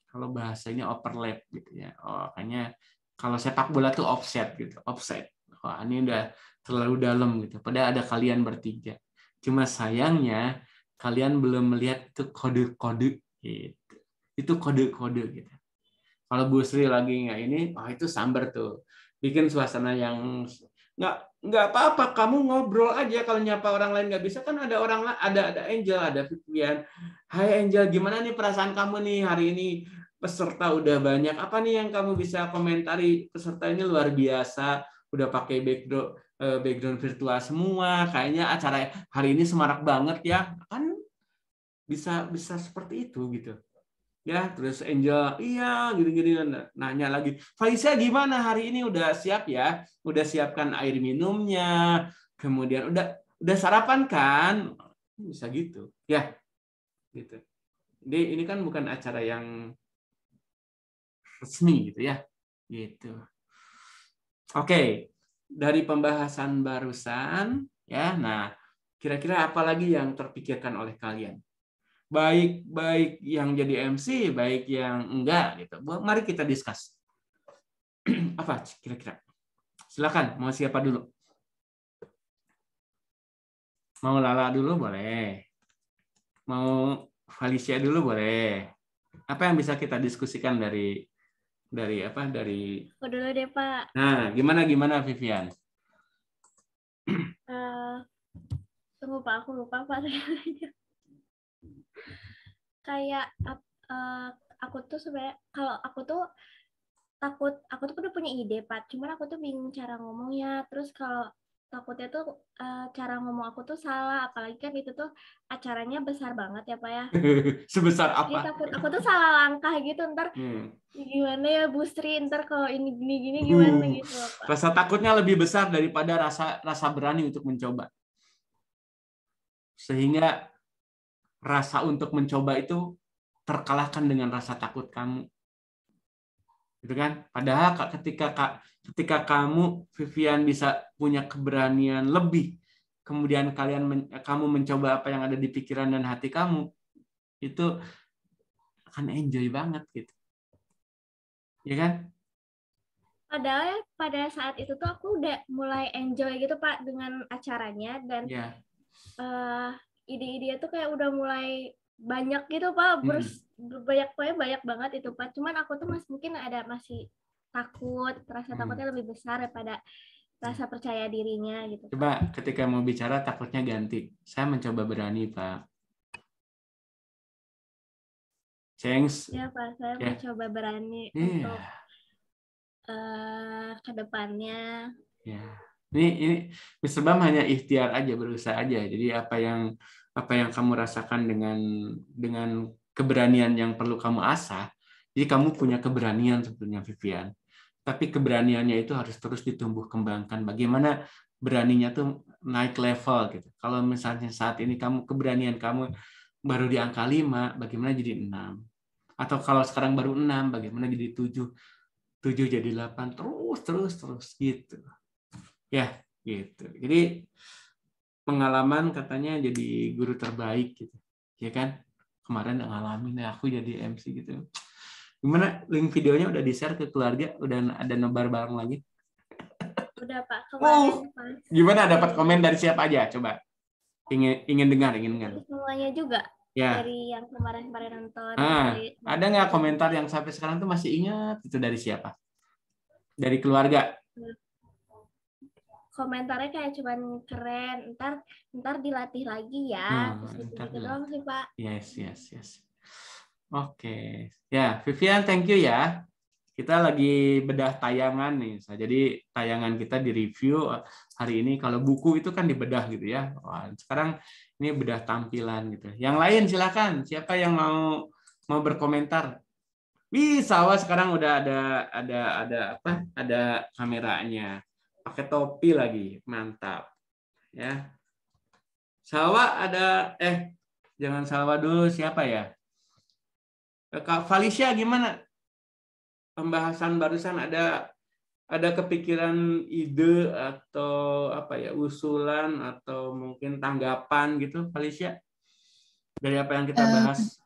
kalau bahasanya overlap gitu ya. Oh, kayaknya kalau sepak bola tuh offset gitu, offset. Wah, ini udah terlalu dalam gitu. Padahal ada kalian bertiga. Cuma sayangnya kalian belum melihat itu kode-kode gitu. Itu kode-kode gitu. Kalau Bu Sri lagi nggak ini, itu sambar tuh. Bikin suasana yang nggak apa-apa, kamu ngobrol aja. Kalau nyapa orang lain nggak bisa, kan ada orang, ada Angel, ada Vivian. Hai Angel, gimana nih perasaan kamu nih hari ini? Peserta udah banyak. Apa nih yang kamu bisa komentari? Peserta ini luar biasa, udah pakai background virtual semua, kayaknya acara hari ini semarak banget ya, kan bisa seperti itu gitu. Ya, terus Angel, iya gini-gini nanya lagi, Faiza gimana hari ini, udah siap ya? Udah siapkan air minumnya, kemudian udah sarapan kan? Bisa gitu. Ya, gitu. Jadi ini kan bukan acara yang resmi gitu ya. Gitu. Oke, dari pembahasan barusan ya. Nah, kira-kira apa lagi yang terpikirkan oleh kalian? Baik yang jadi MC, baik yang enggak gitu. Mari kita discuss. Apa kira-kira? Silakan, mau siapa dulu? Mau Lala dulu boleh. Mau Felicia dulu boleh. Apa yang bisa kita diskusikan dari apa? Dari Aku dulu deh, Pak. Nah, gimana Vivian? Tunggu Pak, aku lupa Pak. Kayak aku tuh sebenarnya kalau aku tuh udah punya ide Pak, cuman aku tuh bingung cara ngomongnya. Terus kalau takutnya tuh cara ngomong aku tuh salah, apalagi kan itu tuh acaranya besar banget ya Pak ya. Sebesar apa? Jadi takut aku tuh salah langkah gitu, ntar gimana ya Bu Sri, ntar kalau ini gini gimana gitu Pak. Rasa takutnya lebih besar daripada rasa berani untuk mencoba. Sehingga rasa untuk mencoba itu terkalahkan dengan rasa takut kamu. Gitu kan? Padahal ketika kamu Vivian bisa punya keberanian lebih, kemudian kamu mencoba apa yang ada di pikiran dan hati kamu, itu akan enjoy banget gitu. Ya kan? Padahal pada saat itu tuh aku udah mulai enjoy gitu Pak dengan acaranya, dan ide-ide tuh kayak udah mulai banyak gitu Pak, banyak banget itu Pak. Cuman aku tuh masih takut, rasa takutnya lebih besar daripada rasa percaya dirinya gitu. Coba ketika mau bicara takutnya ganti. Saya mencoba berani Pak. Cengs. Ya Pak, saya mencoba berani untuk ke depannya. Ya. Ini Mr. Bam hanya ikhtiar aja, berusaha aja. Jadi apa yang kamu rasakan dengan keberanian yang perlu kamu asah. Jadi kamu punya keberanian sebetulnya Vivian. Tapi keberaniannya itu harus terus ditumbuh kembangkan. Bagaimana beraninya tuh naik level gitu. Kalau misalnya saat ini keberanian kamu baru di angka 5, bagaimana jadi 6? Atau kalau sekarang baru 6, bagaimana jadi 7? 7 jadi 8, terus gitu. Ya, gitu. Jadi pengalaman katanya jadi guru terbaik gitu. Ya kan? Kemarin ngalamin aku jadi MC gitu. Gimana, link videonya udah di-share ke keluarga? Udah ada nobar bareng lagi? Udah Pak, kemarin Pak. Gimana, dapat komen dari siapa aja? Coba. Ingin dengar. Semuanya juga. Ya. Dari yang kemarin nonton. Ada nggak komentar yang sampai sekarang tuh masih ingat? Itu dari siapa? Dari keluarga? Komentarnya kayak cuman keren, ntar dilatih lagi ya. Gitu doang sih Pak. Yes. Oke. Ya, Vivian, thank you ya. Kita lagi bedah tayangan nih. Jadi tayangan kita di review hari ini. Kalau buku itu kan dibedah gitu ya. Wah, sekarang ini bedah tampilan gitu. Yang lain silakan. Siapa yang mau berkomentar? Bisa, sekarang udah ada kameranya. Pakai topi lagi, mantap. Ya. Salwa ada jangan Salwa dulu, siapa ya? Kak Felicia gimana? Pembahasan barusan ada kepikiran ide atau usulan atau mungkin tanggapan gitu, Felicia? Dari apa yang kita bahas?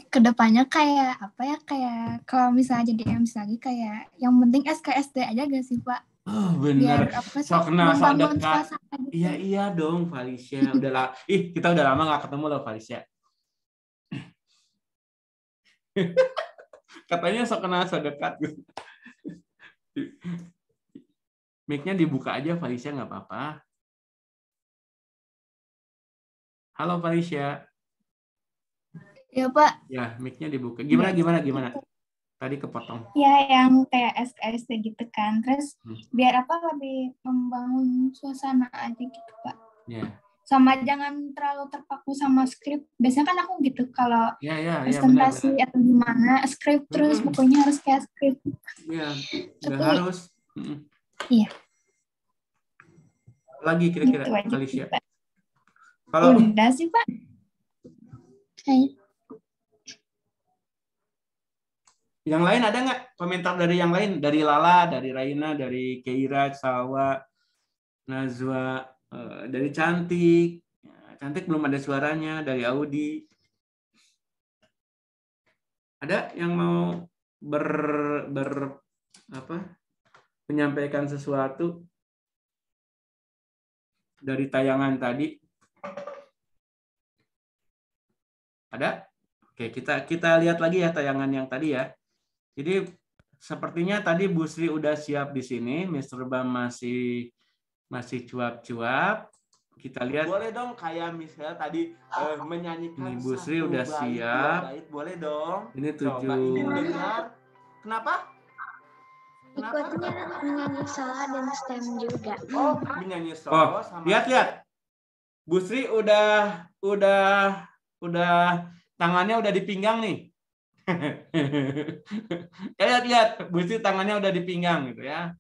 Kedepannya kayak kayak kalau misalnya jadi MC lagi kayak yang penting SKSD aja gak sih Pak? Oh, benar. Sok kenal, sok dekat. Gitu. Iya dong, Felicia. Kita udah lama nggak ketemu loh, Felicia. Katanya sok kenal, sok dekat. Mic-nya dibuka aja, Felicia, nggak apa-apa. Halo, Felicia. Ya Pak. Ya, mic-nya dibuka. Gimana? Tadi kepotong. Ya, yang kayak SKSD gitu kan. Terus biar lebih membangun suasana aja gitu, Pak. Ya. Sama jangan terlalu terpaku sama skrip. Biasanya kan aku gitu kalau presentasi benar. atau gimana, skrip terus bukunya harus kayak skrip. Iya, nggak harus. Iya. Lagi kira-kira gitu Alicia. Kalau udah sih, Pak. Yang lain ada nggak komentar dari yang lain? Dari Lala, dari Raina, dari Keira, Salwa, Nazwa, dari Cantik. Cantik belum ada suaranya. Dari Audi. Ada yang mau menyampaikan sesuatu dari tayangan tadi? Ada? Oke, kita lihat lagi ya tayangan yang tadi ya. Jadi sepertinya tadi Bu Sri udah siap di sini, Mr. Bam masih cuap-cuap. Kita lihat. Boleh dong kayak misalnya tadi menyanyikan. Ini Bu Sri udah siap. Boleh dong. Ini 7. Coba ini dengar. Kenapa? Ikutnya menyanyi solo dan STEM juga. Oh, menyanyi solo sama. Lihat. Bu Sri udah tangannya udah di pinggang nih. lihat Bu Sri tangannya udah di pinggang gitu ya,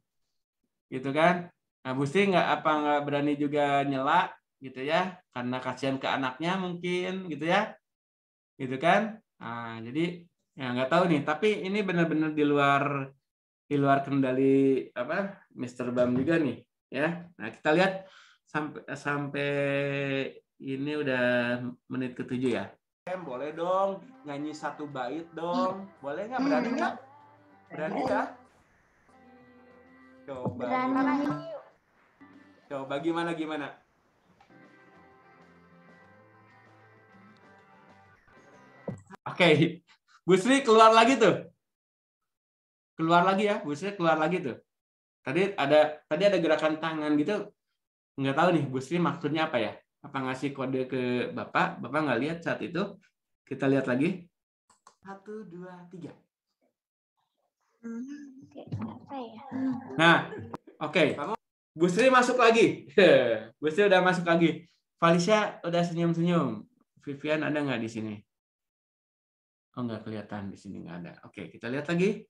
gitu kan. Nah, Bu Sri nggak berani juga nyela gitu ya, karena kasihan ke anaknya mungkin gitu ya, gitu kan. Nah, jadi ya nggak tahu nih, tapi ini benar-benar di luar kendali Mr. Bam juga nih ya. Nah, kita lihat sampai ini udah menit ke-7 ya. Boleh dong nyanyi 1 bait dong. Boleh nggak? Berani nggak? Berani ya? Coba gimana? Oke. Bu Sri keluar lagi tuh. Keluar lagi ya, Bu Sri keluar lagi tuh. Tadi ada gerakan tangan gitu. Nggak tahu nih Bu Sri maksudnya apa ya? Apa ngasih kode ke Bapak nggak lihat saat itu. Kita lihat lagi. 1, 2, 3. Apa ya? Nah, oke. Bu Sri masuk lagi. Bu Sri udah masuk lagi. Felicia udah senyum-senyum. Vivian ada nggak di sini? Oh, nggak kelihatan di sini, nggak ada. Oke, kita lihat lagi.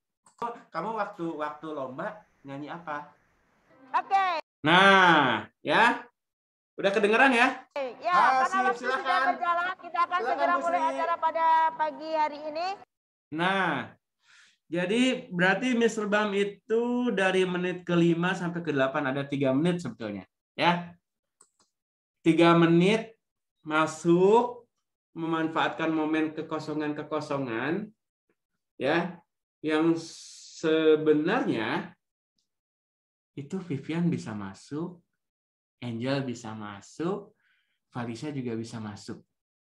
Kamu waktu lomba nyanyi apa? Oke. Nah, ya. Udah kedengeran ya? Ya, karena waktu sudah berjalan, kita akan segera mulai acara pada pagi hari ini. Nah, jadi berarti Mr. Bam itu dari menit ke-5 sampai ke-8 ada 3 menit sebetulnya. Ya. 3 menit masuk, memanfaatkan momen kekosongan-kekosongan. Ya. Yang sebenarnya itu Vivian bisa masuk, Angel bisa masuk, Felicia juga bisa masuk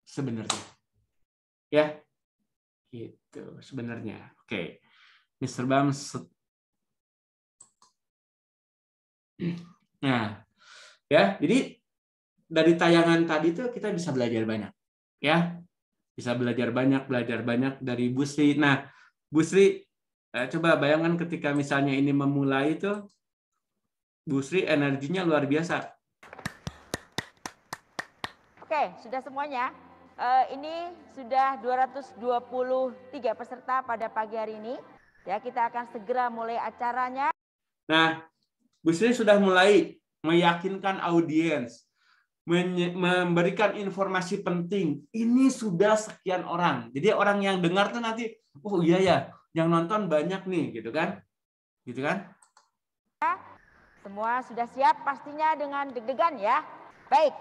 sebenarnya. Ya. Gitu sebenarnya. Oke. Mr. Bam. Nah, ya, jadi dari tayangan tadi tuh kita bisa belajar banyak. Ya. Bisa belajar banyak dari Bu Sri. Nah, Bu Sri coba bayangkan ketika misalnya ini memulai itu Bu Sri energinya luar biasa. Oke, sudah semuanya. Ini sudah 223 peserta pada pagi hari ini. Ya, kita akan segera mulai acaranya. Nah, Bu Sri sudah mulai meyakinkan audiens, memberikan informasi penting. Ini sudah sekian orang. Jadi orang yang dengar tuh nanti, oh iya ya, yang nonton banyak nih, gitu kan? Gitu kan? Semua sudah siap pastinya dengan deg-degan ya. Baik,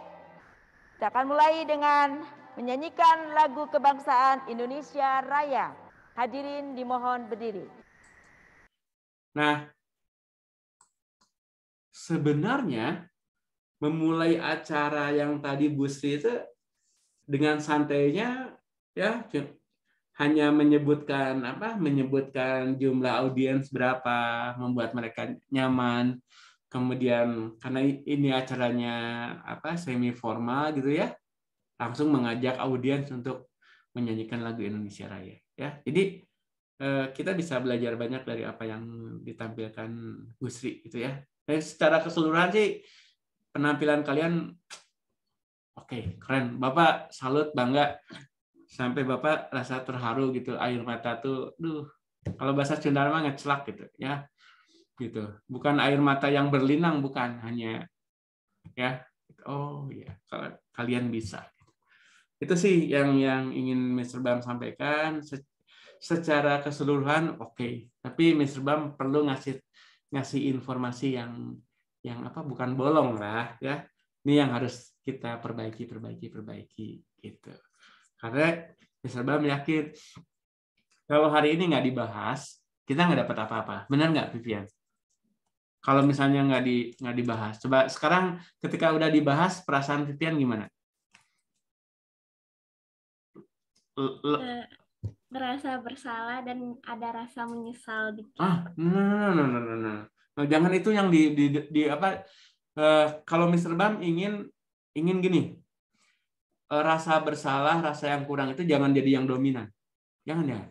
kita akan mulai dengan menyanyikan lagu kebangsaan Indonesia Raya. Hadirin dimohon berdiri. Nah, sebenarnya memulai acara yang tadi Bu Sri itu dengan santainya ya hanya menyebutkan jumlah audiens berapa, membuat mereka nyaman. Kemudian karena ini acaranya semi formal gitu ya, langsung mengajak audiens untuk menyanyikan lagu Indonesia Raya ya. Jadi kita bisa belajar banyak dari apa yang ditampilkan Gusri gitu ya. Secara keseluruhan sih penampilan kalian oke, keren. Bapak salut, bangga. Sampai Bapak rasa terharu gitu, air mata tuh, kalau bahasa Sunda mah ngecelak gitu ya. Gitu. Bukan air mata yang berlinang, bukan, hanya ya. Oh iya, kalau kalian bisa. Itu sih yang ingin Mr. Bam sampaikan. Secara keseluruhan oke. Tapi Mr. Bam perlu ngasih informasi yang apa, bukan bolong lah ya. Ini yang harus kita perbaiki gitu. Karena Mr. Bam yakin kalau hari ini nggak dibahas, kita nggak dapat apa-apa. Benar nggak, Vivian? Kalau misalnya nggak dibahas, coba sekarang ketika udah dibahas, perasaan Vivian gimana? Ngerasa bersalah dan ada rasa menyesal dikit. Nah, jangan itu yang di apa? Kalau Mr. Bam ingin gini, rasa bersalah, rasa yang kurang itu jangan jadi yang dominan. Jangan.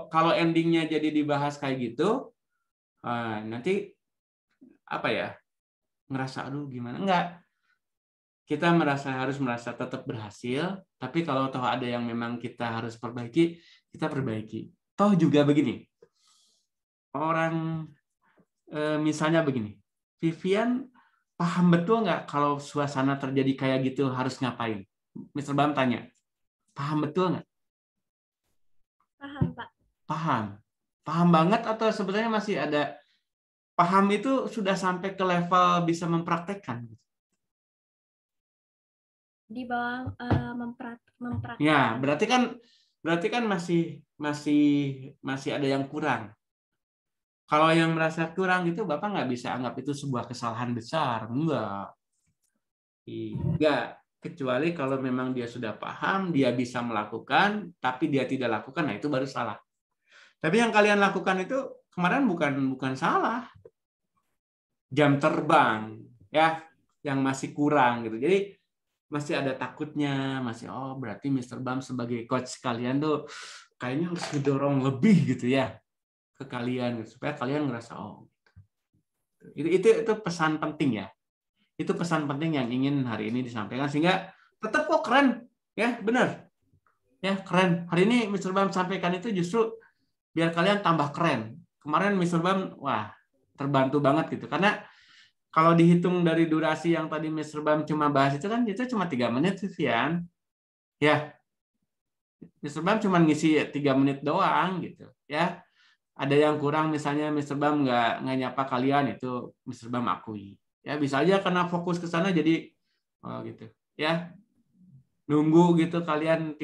Kalau endingnya jadi dibahas kayak gitu, nanti apa ya? Ngerasa aduh gimana? Enggak. Kita harus merasa tetap berhasil, tapi kalau toh ada yang memang kita harus perbaiki, kita perbaiki. Toh juga begini. Orang misalnya begini. Vivian paham betul nggak kalau suasana terjadi kayak gitu harus ngapain? Mr. Bam tanya. Paham betul nggak? Paham, Pak. Paham banget atau sebenarnya masih ada paham itu sudah sampai ke level bisa mempraktekkan? Di bawah mempraktekkan. Ya, berarti kan masih ada yang kurang. Kalau yang merasa kurang itu Bapak nggak bisa anggap itu sebuah kesalahan besar, enggak. Kecuali kalau memang dia sudah paham, dia bisa melakukan, tapi dia tidak lakukan, nah itu baru salah. Tapi yang kalian lakukan itu kemarin bukan salah. Jam terbang, ya, yang masih kurang gitu. Jadi masih ada takutnya, berarti Mr. Bam sebagai coach kalian tuh kayaknya harus ngedorong lebih gitu ya ke kalian gitu, supaya kalian ngerasa itu pesan penting ya. Itu pesan penting yang ingin hari ini disampaikan sehingga tetap kok keren ya, benar. Ya, keren. Hari ini Mr. Bam sampaikan itu justru biar kalian tambah keren. Kemarin Mr. Bam terbantu banget gitu karena kalau dihitung dari durasi yang tadi Mr. Bam cuma bahas itu kan itu cuma 3 menit, Vivian. Ya. Mr. Bam cuma ngisi 3 menit doang gitu, ya. Ada yang kurang misalnya Mr. Bam nggak nyapa kalian, itu Mr. Bam akui. Ya, bisa aja karena fokus ke sana jadi gitu, ya. Nunggu gitu kalian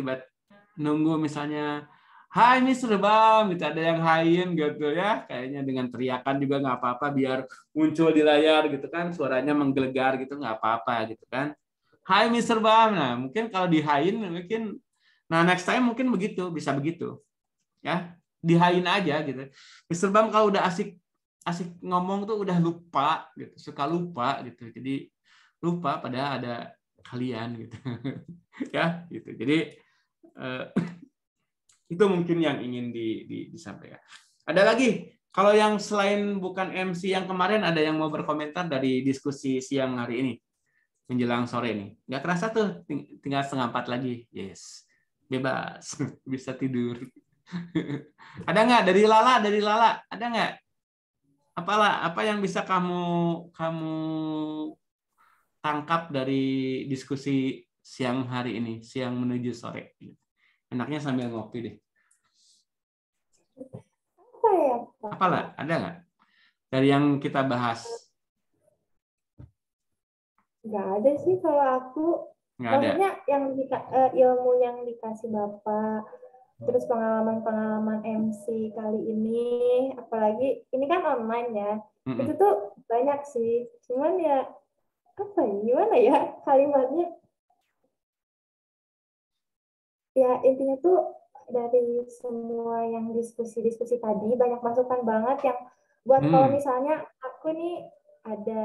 nunggu misalnya hai Mr. Bam, gitu, ada yang hain gitu ya, kayaknya dengan teriakan juga nggak apa-apa biar muncul di layar gitu kan, suaranya menggelegar gitu nggak apa-apa gitu kan. Hai Mr. Bam, nah mungkin kalau di hain mungkin, nah next time mungkin bisa begitu, ya, di hain aja gitu. Mr. Bam kalau udah asik ngomong tuh udah lupa gitu, suka lupa gitu, jadi lupa pada ada kalian gitu, ya gitu. Jadi itu mungkin yang ingin disampaikan. Ada lagi, kalau yang selain bukan MC yang kemarin, ada yang mau berkomentar dari diskusi siang hari ini, menjelang sore ini? Nggak kerasa tuh, tinggal 3:30 lagi. Yes, bebas, bisa tidur. Ada nggak dari Lala? Ada nggak? Apa yang bisa kamu tangkap dari diskusi siang hari ini, siang menuju sore? Enaknya sambil ngopi deh. Apa ya, Pak? Apalah, ada nggak dari yang kita bahas? Nggak ada sih kalau aku. Maksudnya yang ilmu yang dikasih Bapak, terus pengalaman MC kali ini, apalagi ini kan online ya, itu tuh banyak sih. Cuman ya, gimana ya kalimatnya? Ya intinya tuh dari semua yang diskusi tadi banyak masukan banget yang buat kalau misalnya aku nih ada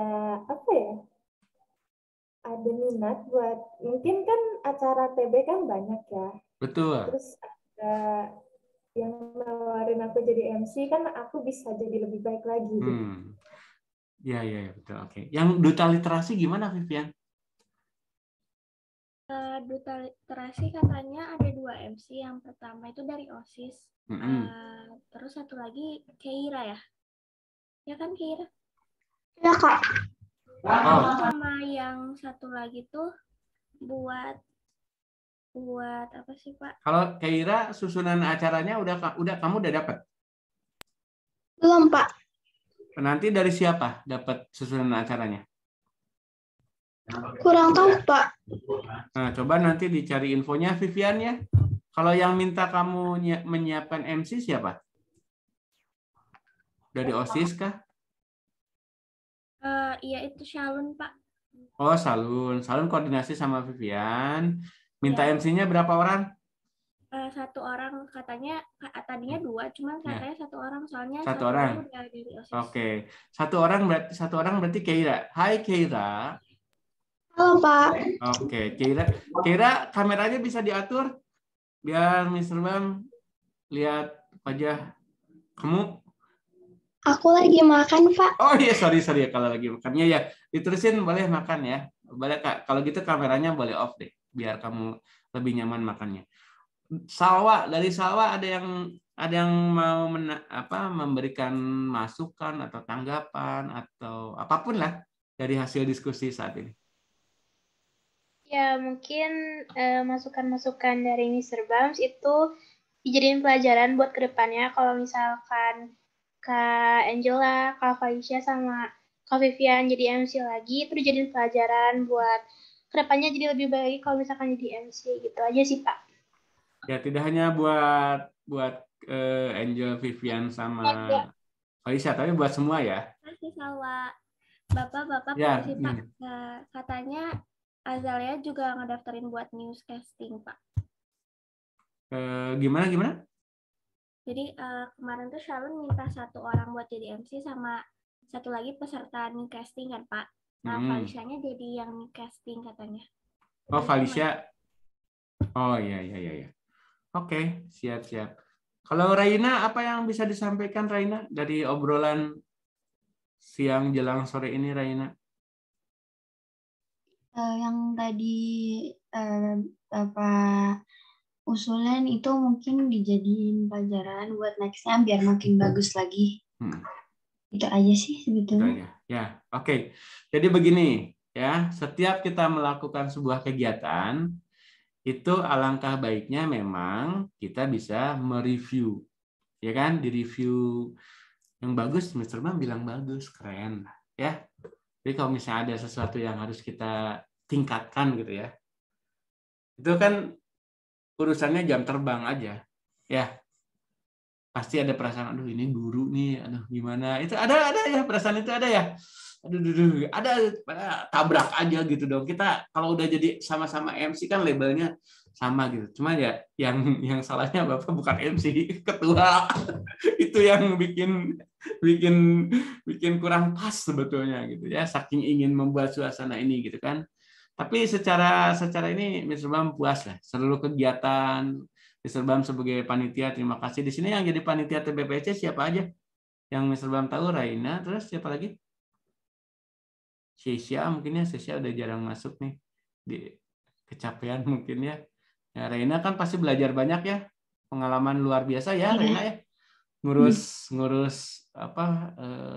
ada minat buat, mungkin kan acara TB kan banyak ya. Betul. Terus yang nawarin aku jadi MC, kan aku bisa jadi lebih baik lagi. Ya betul. Oke. Yang duta literasi gimana, Vivian? Duta literasi katanya ada 2 MC. Yang pertama itu dari OSIS. Terus satu lagi Keira ya? Ya kan Keira? Ya Kak. Sama yang satu lagi tuh buat apa sih Pak? Kalau Keira susunan acaranya udah kamu udah dapat? Belum Pak. Nanti dari siapa dapat susunan acaranya? Kurang tahu Pak. Nah, coba nanti dicari infonya Vivian ya. Kalau yang minta kamu menyiapkan MC siapa? Dari OSIS kah? Iya itu Shalun Pak. Oh, Salun koordinasi sama Vivian. Minta MC-nya berapa orang? 1 orang, katanya tadinya 2, cuman katanya 1 orang, soalnya 1 orang. Udah dari OSIS. Oke. 1 orang berarti Keira. Hai Keira. Halo Pak. Oke, Keira kameranya bisa diatur biar Mr. Bam lihat wajah kamu. Aku lagi makan, Pak. Oh iya, sorry ya kalau lagi makannya ya. Diterusin boleh makan ya. Boleh Kak. Kalau gitu kameranya boleh off deh biar kamu lebih nyaman makannya. Dari Salwa ada yang mau memberikan masukan atau tanggapan atau apapun lah dari hasil diskusi saat ini. Ya, mungkin masukan-masukan dari Mr. Bams itu dijadiin pelajaran buat kedepannya. Kalau misalkan Kak Angela, Kak Felicia, sama Kak Vivian jadi MC lagi, itu dijadiin pelajaran buat kedepannya jadi lebih baik kalau misalkan jadi MC. Gitu aja sih, Pak. Ya, tidak hanya buat Angel, Vivian, sama Felicia, tapi buat semua ya. Terima kasih, Salwa. Bapak-bapak, ya, polisi, Pak. Katanya Azalia juga ngedaftarin buat newscasting, Pak. Gimana? Jadi kemarin tuh Shalon minta 1 orang buat jadi MC sama 1 lagi peserta newscasting kan, Pak. Nah, Felicia-nya jadi yang newscasting katanya. Oh, Felicia. Oh, iya. Oke, siap. Kalau Raina, apa yang bisa disampaikan Raina dari obrolan siang jelang sore ini, Raina? Yang tadi usulan itu mungkin dijadiin pelajaran buat nextnya biar makin bagus lagi. Itu aja sih sebetulnya. Ya, oke. Jadi begini ya, setiap kita melakukan sebuah kegiatan itu alangkah baiknya memang kita bisa mereview, ya kan? Di review yang bagus, Mr. Bam bilang bagus, keren, ya. Jadi kalau misalnya ada sesuatu yang harus kita tingkatkan gitu ya, itu kan urusannya jam terbang aja, ya. Pasti ada perasaan, aduh ini guru nih, aduh gimana? Itu ada ya perasaan itu ada ya. Aduh, ada tabrak aja gitu dong. Kita kalau udah jadi sama-sama MC kan labelnya sama gitu. Cuma ya yang salahnya Bapak bukan MC, ketua. Itu yang bikin kurang pas sebetulnya gitu ya. Saking ingin membuat suasana ini gitu kan. Tapi secara ini Mr. Bam puas lah. Seluruh kegiatan Mr. Bam sebagai panitia, terima kasih. Di sini yang jadi panitia TBPC siapa aja? Yang Mr. Bam tahu, Raina, terus siapa lagi? Sesya mungkin ya, Sesya udah jarang masuk nih. Kecapean mungkin ya. Ya, Raina kan pasti belajar banyak ya. Pengalaman luar biasa ya, Raina ya. Ngurus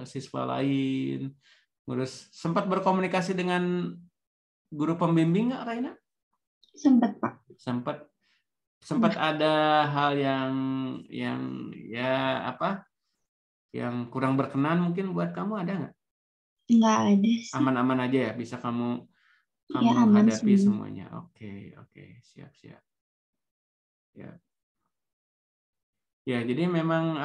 siswa lain, sempat berkomunikasi dengan guru pembimbing nggak, Raina? Sempat, Pak. Sempat ada hal yang kurang berkenan mungkin buat kamu, ada nggak? Nggak ada sih. Aman-aman aja ya, bisa kamu ya, hadapi semuanya. Oke, siap. Ya, jadi memang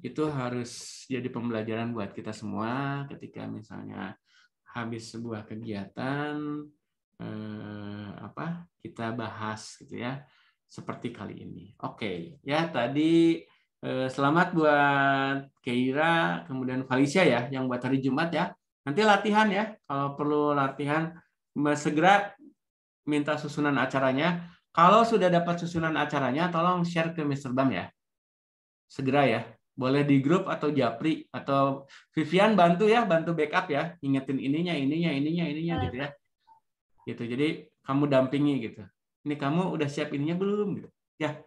itu harus jadi pembelajaran buat kita semua ketika misalnya habis sebuah kegiatan kita bahas gitu ya, seperti kali ini. Oke, ya tadi selamat buat Keira, kemudian Felicia ya yang buat hari Jumat ya. Nanti latihan ya, kalau perlu latihan segera minta susunan acaranya. Kalau sudah dapat susunan acaranya, tolong share ke Mr. Bam ya. Segera ya. Boleh di grup atau Japri atau Vivian bantu ya, bantu backup ya, ingetin ininya gitu ya. Gitu. Jadi kamu dampingi gitu. Ini kamu udah siap ininya belum gitu. Ya.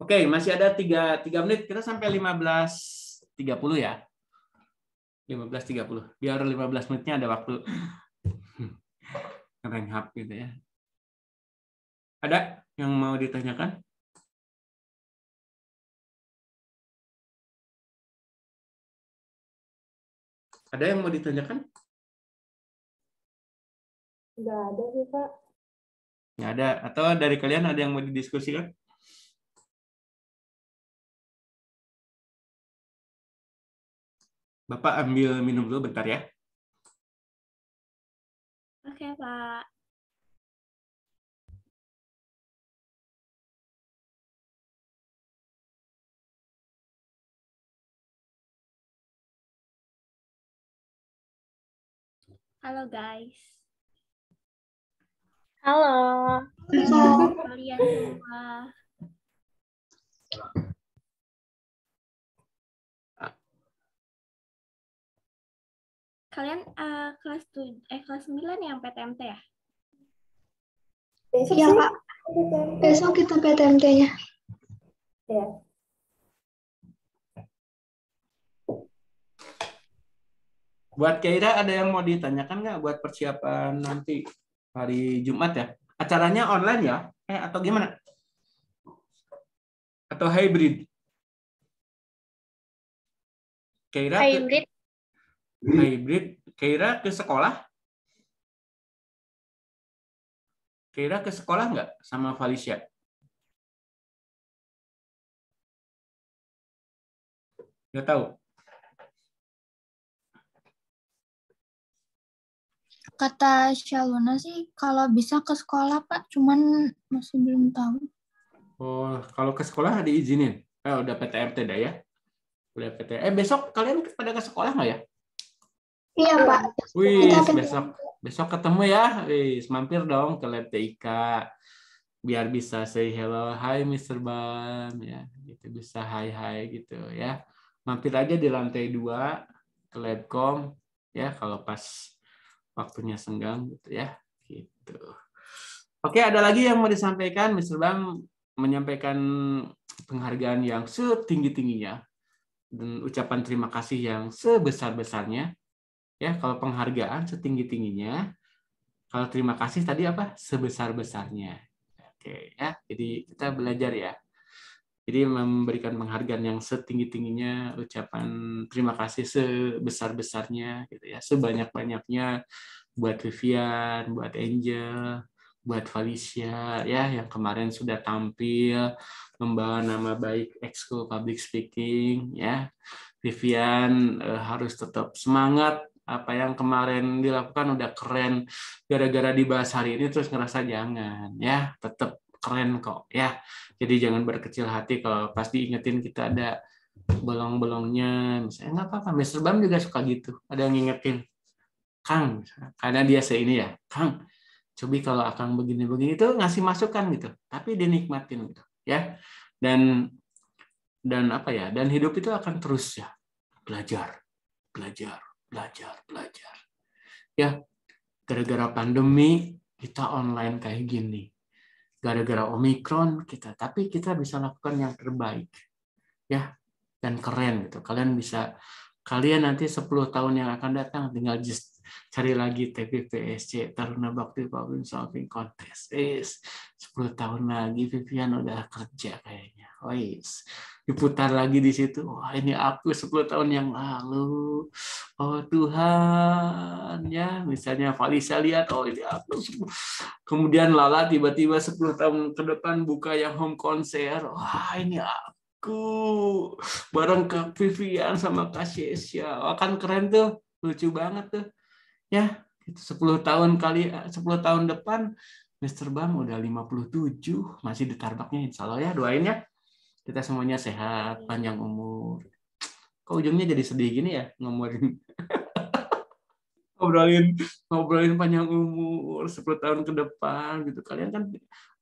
Oke, masih ada 3 menit. Kita sampai 15.30 ya. 15.30. Biar 15 menitnya ada waktu nge-hub gitu ya. Ada yang mau ditanyakan? Ada yang mau ditanyakan? Nggak ada sih, Pak. Nggak ada. Atau dari kalian ada yang mau didiskusikan? Bapak ambil minum dulu bentar ya. Oke, Pak. Halo guys. Halo. Kalian semua. Kalian kelas 9 yang PTMT ya? Besok Iya, sih. Kak. Besok kita PTMT-nya. Ya. Buat Keira ada yang mau ditanyakan nggak buat persiapan nanti hari Jumat ya? Acaranya online ya? Atau gimana? Atau hybrid? Keira Hybrid. Hybrid. Keira ke sekolah? Keira ke sekolah nggak sama Felicia? Nggak tahu. Kata Shaluna sih kalau bisa ke sekolah, Pak, cuman masih belum tahu. Oh, kalau ke sekolah diizinin. Udah PTMT dah ya. Udah PT. Besok kalian pada ke sekolah nggak ya? Iya, Pak. Wih, besok ketemu ya. Wih, mampir dong ke lab TIK. Biar bisa say hello, hi Mr. Bam ya. Gitu bisa hi gitu ya. Mampir aja di lantai 2 ke Labcom ya kalau pas waktunya senggang gitu ya. Gitu. Oke, ada lagi yang mau disampaikan? Mr. Bam menyampaikan penghargaan yang setinggi-tingginya dan ucapan terima kasih yang sebesar-besarnya. Ya, kalau penghargaan setinggi-tingginya, kalau terima kasih tadi apa? Sebesar-besarnya. Oke, ya. Jadi kita belajar ya. Jadi memberikan penghargaan yang setinggi-tingginya, ucapan terima kasih sebesar-besarnya gitu ya, sebanyak-banyaknya buat Vivian, buat Angel, buat Felicia ya yang kemarin sudah tampil membawa nama baik Ekskul Public Speaking ya. Vivian harus tetap semangat, apa yang kemarin dilakukan udah keren, gara-gara dibahas hari ini terus ngerasa jangan ya, tetap keren kok ya. Jadi jangan berkecil hati kalau pas diingetin kita ada bolong-bolongnya, misalnya nggak apa-apa. Mr. Bam juga suka gitu, ada yang ngingetin Kang, karena dia seini ya, Kang, coba kalau Akang begini-begini itu ngasih masukan gitu, tapi dinikmatin gitu ya. Dan apa ya? Dan hidup itu akan terus ya, belajar. Ya, gara-gara pandemi kita online kayak gini. Gara-gara Omikron tapi kita bisa lakukan yang terbaik. Ya, dan keren gitu. Kalian nanti 10 tahun yang akan datang tinggal just cari lagi TPPSC Taruna Bakti Problem Solving Contest. 10 tahun lagi Vivian udah kerja kayaknya. Diputar lagi di situ. Wah, ini aku 10 tahun yang lalu. Oh Tuhan, ya. Misalnya Felicia lihat, oh ini aku. Kemudian Lala tiba-tiba 10 tahun ke depan buka yang home konser. Wah, ini aku. Bareng Kak Vivian sama Kak Syesia. Wah, kan keren tuh. Lucu banget tuh. Ya, 10 tahun depan Mr. Bam udah 57, masih di tarbaknya insya Allah ya, doain ya. Kita semuanya sehat, panjang umur. Kok ujungnya jadi sedih gini ya ngomongin. ngobrolin ngobrolin panjang umur 10 tahun ke depan gitu. Kalian kan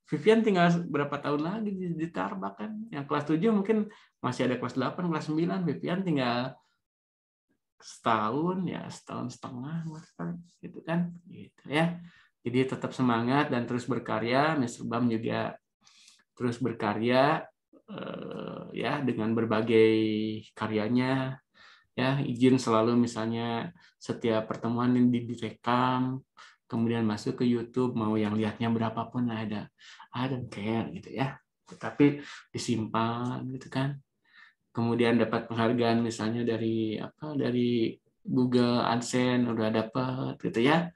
Vivian tinggal berapa tahun lagi di Tarbak kan? Yang kelas 7 mungkin masih ada kelas 8, kelas 9. Vivian tinggal setahun ya, setahun setengah gitu kan. Gitu ya. Jadi tetap semangat dan terus berkarya. Mr. Bam juga terus berkarya ya dengan berbagai karyanya. Ya, izin selalu misalnya setiap pertemuan ini direkam, kemudian masuk ke YouTube, mau yang lihatnya berapapun ada, I don't care gitu ya. Tetapi disimpan gitu kan. Kemudian dapat penghargaan misalnya dari dari Google AdSense udah dapat gitu ya.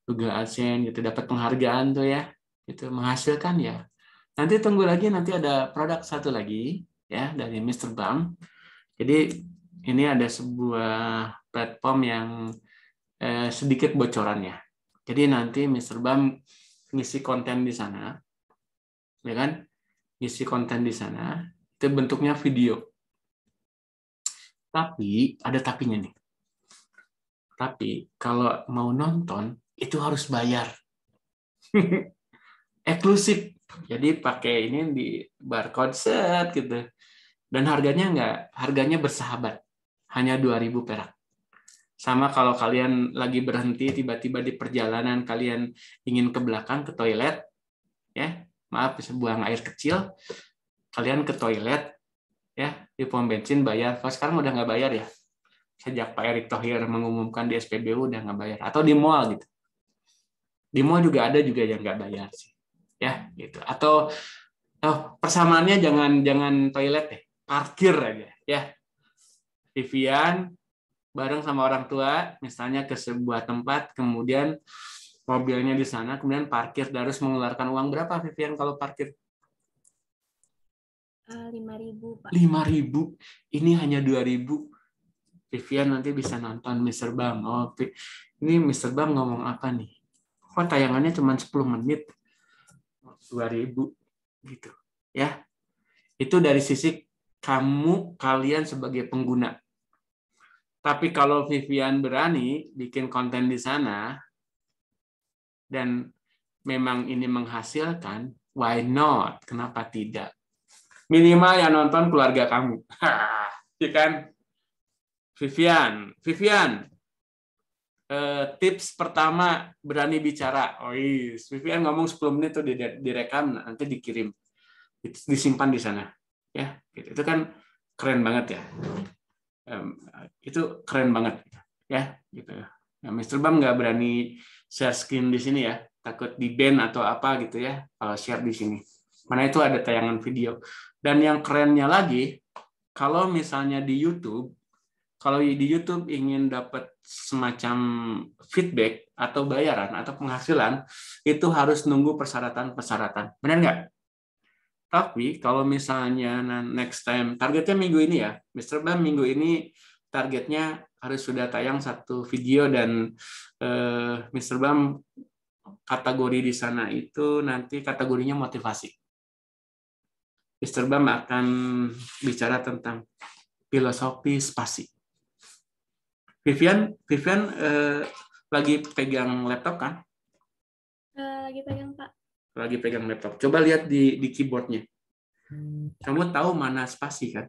Google AdSense gitu dapat penghargaan tuh ya. Itu menghasilkan ya. Nanti tunggu lagi, nanti ada produk satu lagi ya dari Mr. Bang. Jadi ini ada sebuah platform yang sedikit bocorannya. Jadi nanti Mr. Bam ngisi konten di sana, ya kan? Ngisi konten di sana, itu bentuknya video. Tapi ada tapinya nih. Tapi kalau mau nonton itu harus bayar. Eksklusif. Jadi pakai ini di barcode set gitu. Dan harganya bersahabat. Hanya 2.000 perak. Sama kalau kalian lagi berhenti tiba-tiba di perjalanan kalian ingin ke belakang ke toilet, ya maaf bisa buang air kecil, kalian ke toilet, ya di pom bensin bayar. Kalau sekarang udah nggak bayar ya, sejak Pak Erick Thohir mengumumkan di SPBU udah nggak bayar. Atau di mall gitu, di mall juga ada juga yang nggak bayar sih, ya gitu. Atau persamaannya jangan toilet deh, parkir aja, ya. Vivian bareng sama orang tua, misalnya ke sebuah tempat, kemudian mobilnya di sana, kemudian parkir, harus mengeluarkan uang berapa, Vivian, kalau parkir? 5.000, Pak. 5.000, ini hanya 2.000. Vivian nanti bisa nonton Mr. Bam. Oh, ini Mr. Bam ngomong apa nih? Kok tayangannya cuma 10 menit? 2.000, gitu. Ya, itu dari sisi kalian sebagai pengguna. Tapi kalau Vivian berani bikin konten di sana dan memang ini menghasilkan, why not? Kenapa tidak? Minimal yang nonton keluarga kamu. Ya kan? Vivian, tips pertama berani bicara. Oh yes. Vivian ngomong 10 menit tuh direkam, nanti dikirim. Disimpan di sana. Ya, itu kan keren banget ya. Itu keren banget ya gitu. Nah, Mr. Bam nggak berani share screen di sini ya, takut di ban atau apa gitu ya kalau share di sini. Mana itu ada tayangan video. Dan yang kerennya lagi, kalau misalnya di YouTube, kalau di YouTube ingin dapat semacam feedback atau bayaran atau penghasilan, itu harus nunggu persyaratan. Benar nggak? Tapi kalau misalnya next time, targetnya minggu ini ya, Mr. Bam minggu ini targetnya harus sudah tayang satu video dan Mr. Bam kategori di sana itu nanti kategorinya motivasi. Mr. Bam akan bicara tentang filosofi spasi. Vivian lagi pegang laptop kan? Lagi pegang, Pak. Lagi pegang laptop. Coba lihat di keyboardnya. Kamu tahu mana spasi kan?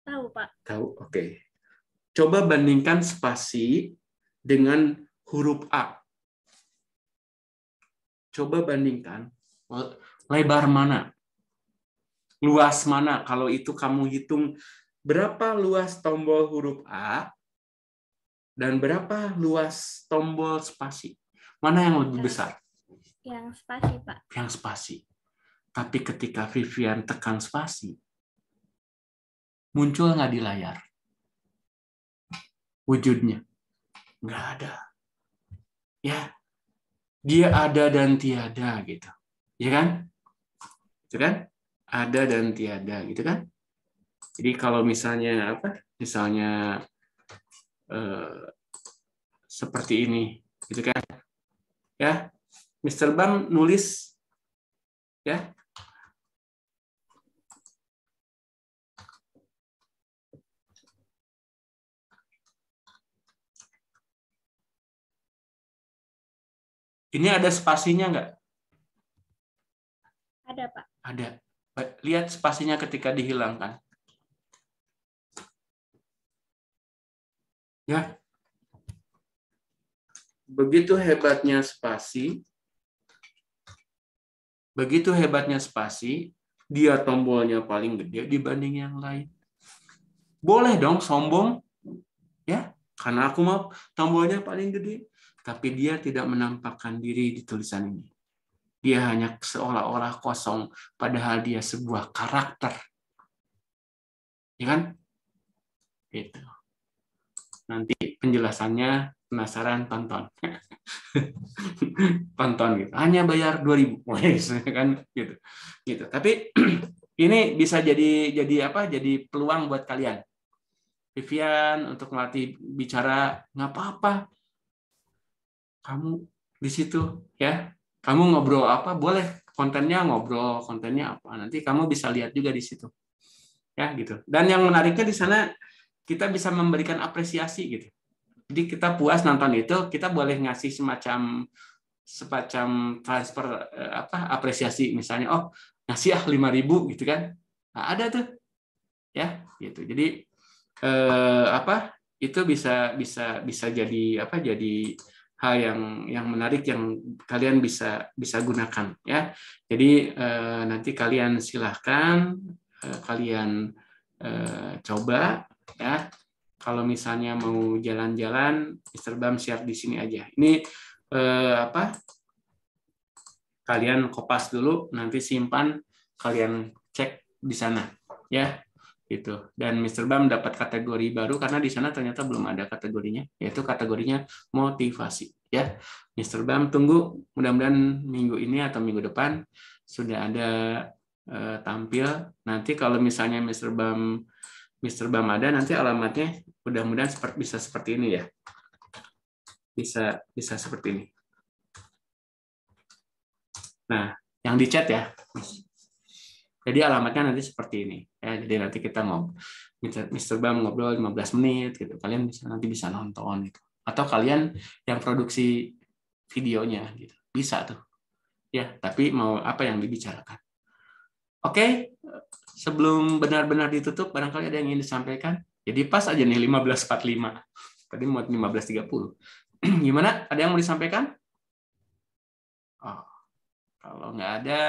Tahu, Pak. Tahu, oke. Coba bandingkan spasi dengan huruf A. Coba bandingkan lebar mana, luas mana. Kalau itu kamu hitung berapa luas tombol huruf A dan berapa luas tombol spasi. Mana yang lebih besar? Yang spasi, Pak. Yang spasi. Tapi ketika Vivian tekan spasi, muncul nggak di layar? Wujudnya? Nggak ada. Ya, dia ada dan tiada gitu. Ya kan? Itu kan? Ada dan tiada gitu kan? Jadi kalau misalnya apa? Misalnya seperti ini gitu kan? Ya. Mr. Bam nulis ya. Ini ada spasinya nggak? Ada, Pak. Ada. Lihat spasinya ketika dihilangkan. Ya. Begitu hebatnya spasi. Begitu hebatnya spasi, dia tombolnya paling gede dibanding yang lain. Boleh dong sombong, ya, karena aku mau tombolnya paling gede. Tapi dia tidak menampakkan diri di tulisan ini. Dia hanya seolah-olah kosong, padahal dia sebuah karakter. Ya kan? Gitu. Nanti penjelasannya penasaran, tonton. Tonton gitu. Hanya bayar 2.000. Kan gitu. Gitu. Tapi ini bisa jadi apa? Jadi peluang buat kalian. Vivian untuk melatih bicara nggak apa-apa. Kamu di situ ya. Kamu ngobrol apa? Boleh. Kontennya ngobrol, kontennya apa? Nanti kamu bisa lihat juga di situ. Ya, gitu. Dan yang menariknya di sana kita bisa memberikan apresiasi gitu. Jadi kita puas nonton itu, kita boleh ngasih semacam transfer apresiasi, misalnya ngasih 5.000 gitu kan. Nah, ada tuh. Ya, gitu. Jadi itu bisa jadi hal yang menarik yang kalian bisa gunakan ya. Jadi nanti kalian silahkan kalian coba ya. Kalau misalnya mau jalan-jalan, Mr. Bam siap di sini aja. Ini kalian kopas dulu, nanti simpan, kalian cek di sana ya. Gitu. Dan Mr. Bam dapat kategori baru karena di sana ternyata belum ada kategorinya, yaitu kategorinya motivasi ya. Mr. Bam tunggu, mudah-mudahan minggu ini atau minggu depan sudah ada tampil. Nanti kalau misalnya Mr. Bam ada, nanti alamatnya mudah-mudahan bisa seperti ini ya. Bisa seperti ini. Nah, yang di chat ya. Jadi alamatnya nanti seperti ini. Ya, jadi nanti kita Mr. Bam ngobrol 15 menit gitu. Kalian nanti bisa nonton gitu. Atau kalian yang produksi videonya gitu. Bisa tuh. Ya, tapi mau apa yang dibicarakan. Oke, sebelum benar-benar ditutup barangkali ada yang ingin disampaikan. Jadi pas aja nih 15.45. Tadi mau 15.30. Gimana? Ada yang mau disampaikan? Oh, kalau nggak ada,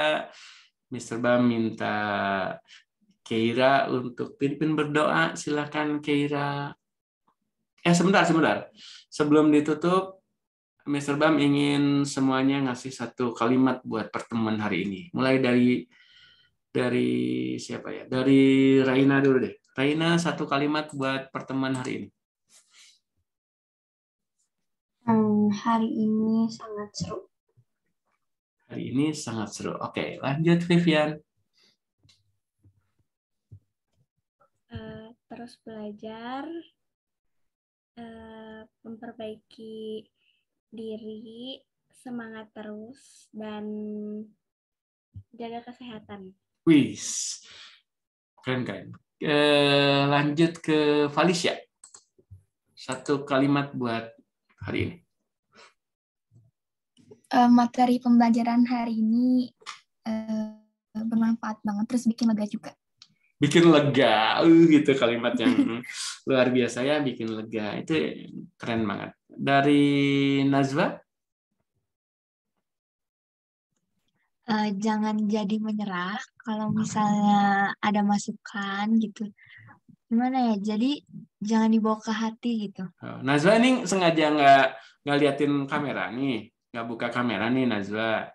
Mr. Bam minta Keira untuk pimpin berdoa. Silakan Keira. Sebentar. Sebelum ditutup, Mr. Bam ingin semuanya ngasih satu kalimat buat pertemuan hari ini. Mulai dari siapa ya? Dari Raina dulu deh. Raina, satu kalimat buat pertemuan hari ini. Hari ini sangat seru. Hari ini sangat seru. Oke, lanjut Vivian. Terus belajar, memperbaiki diri, semangat terus, dan jaga kesehatan. Wis, keren. Lanjut ke Felicia. Satu kalimat buat hari ini. Materi pembelajaran hari ini bermanfaat banget, terus bikin lega juga. Bikin lega, gitu kalimat yang luar biasa ya, bikin lega. Itu keren banget. Dari Nazwa? Jangan jadi menyerah kalau misalnya ada masukan gitu. Gimana ya? Jadi jangan dibawa ke hati gitu. Nazwa ini sengaja nggak liatin kamera nih, nggak buka kamera nih Nazwa.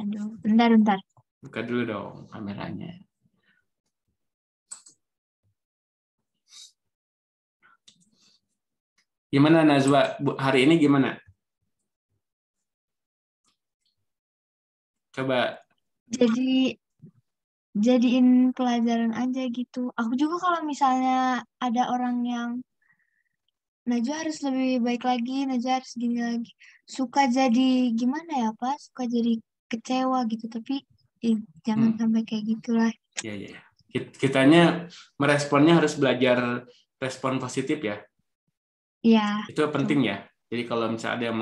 Aduh, bentar. Buka dulu dong kameranya. Gimana Nazwa hari ini gimana? Coba. Jadiin pelajaran aja gitu. Aku juga kalau misalnya ada orang yang Najwa harus lebih baik lagi, Najwa harus gini lagi. Suka jadi gimana ya Pak? Suka jadi kecewa gitu. Tapi jangan sampai kayak gitulah. Iya. Kitanya meresponnya harus belajar respon positif ya. Iya. Itu penting ya. Jadi kalau misalnya ada yang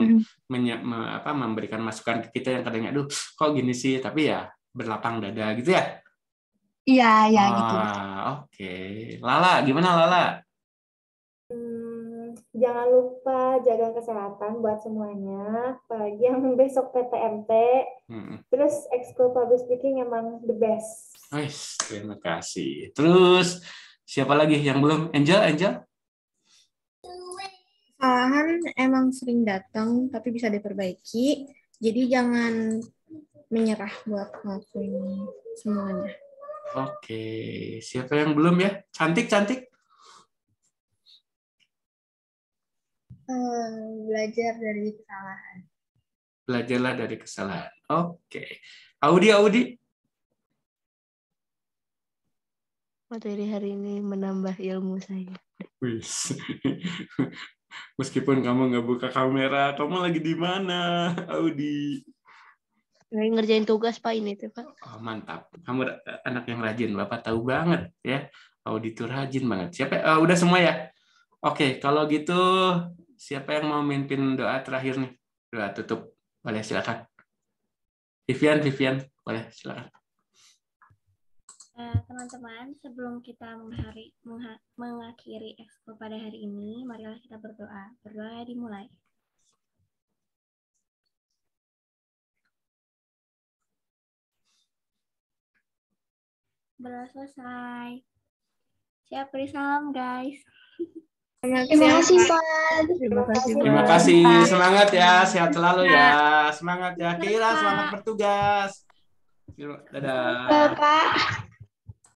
memberikan masukan ke kita yang kadangnya, aduh kok gini sih, tapi ya berlapang dada gitu ya. Iya, gitu. Oke. Lala, gimana Lala? Jangan lupa jaga kesehatan buat semuanya, apalagi yang besok PTMT. Terus ekskul public speaking emang the best. Terima kasih. Terus siapa lagi yang belum? Angel? Kesalahan emang sering datang, tapi bisa diperbaiki. Jadi jangan menyerah buat ngelakuin semuanya. Oke. Siapa yang belum ya? Cantik. Belajar dari kesalahan. Belajarlah dari kesalahan. Oke. Audi. Materi hari ini menambah ilmu saya. Meskipun kamu nggak buka kamera, kamu lagi di mana, Audi? Lagi ngerjain tugas Pak ini tuh Pak. Oh, mantap. Kamu anak yang rajin, Bapak tahu banget ya. Audi tuh rajin banget. Siapa? Udah semua ya? Oke, kalau gitu siapa yang mau mimpin doa terakhir nih? Doa tutup. Boleh silakan. Vivian, boleh silakan. Teman-teman, sebelum kita mengakhiri ekskul pada hari ini, marilah kita berdoa. Berdoa dimulai. Berdoa selesai. Siap beri salam, guys. Terima kasih, Pak. Terima kasih. Semangat ya, sehat selalu ya. Semangat ya. Kira, selamat bertugas. Dadah. Pak.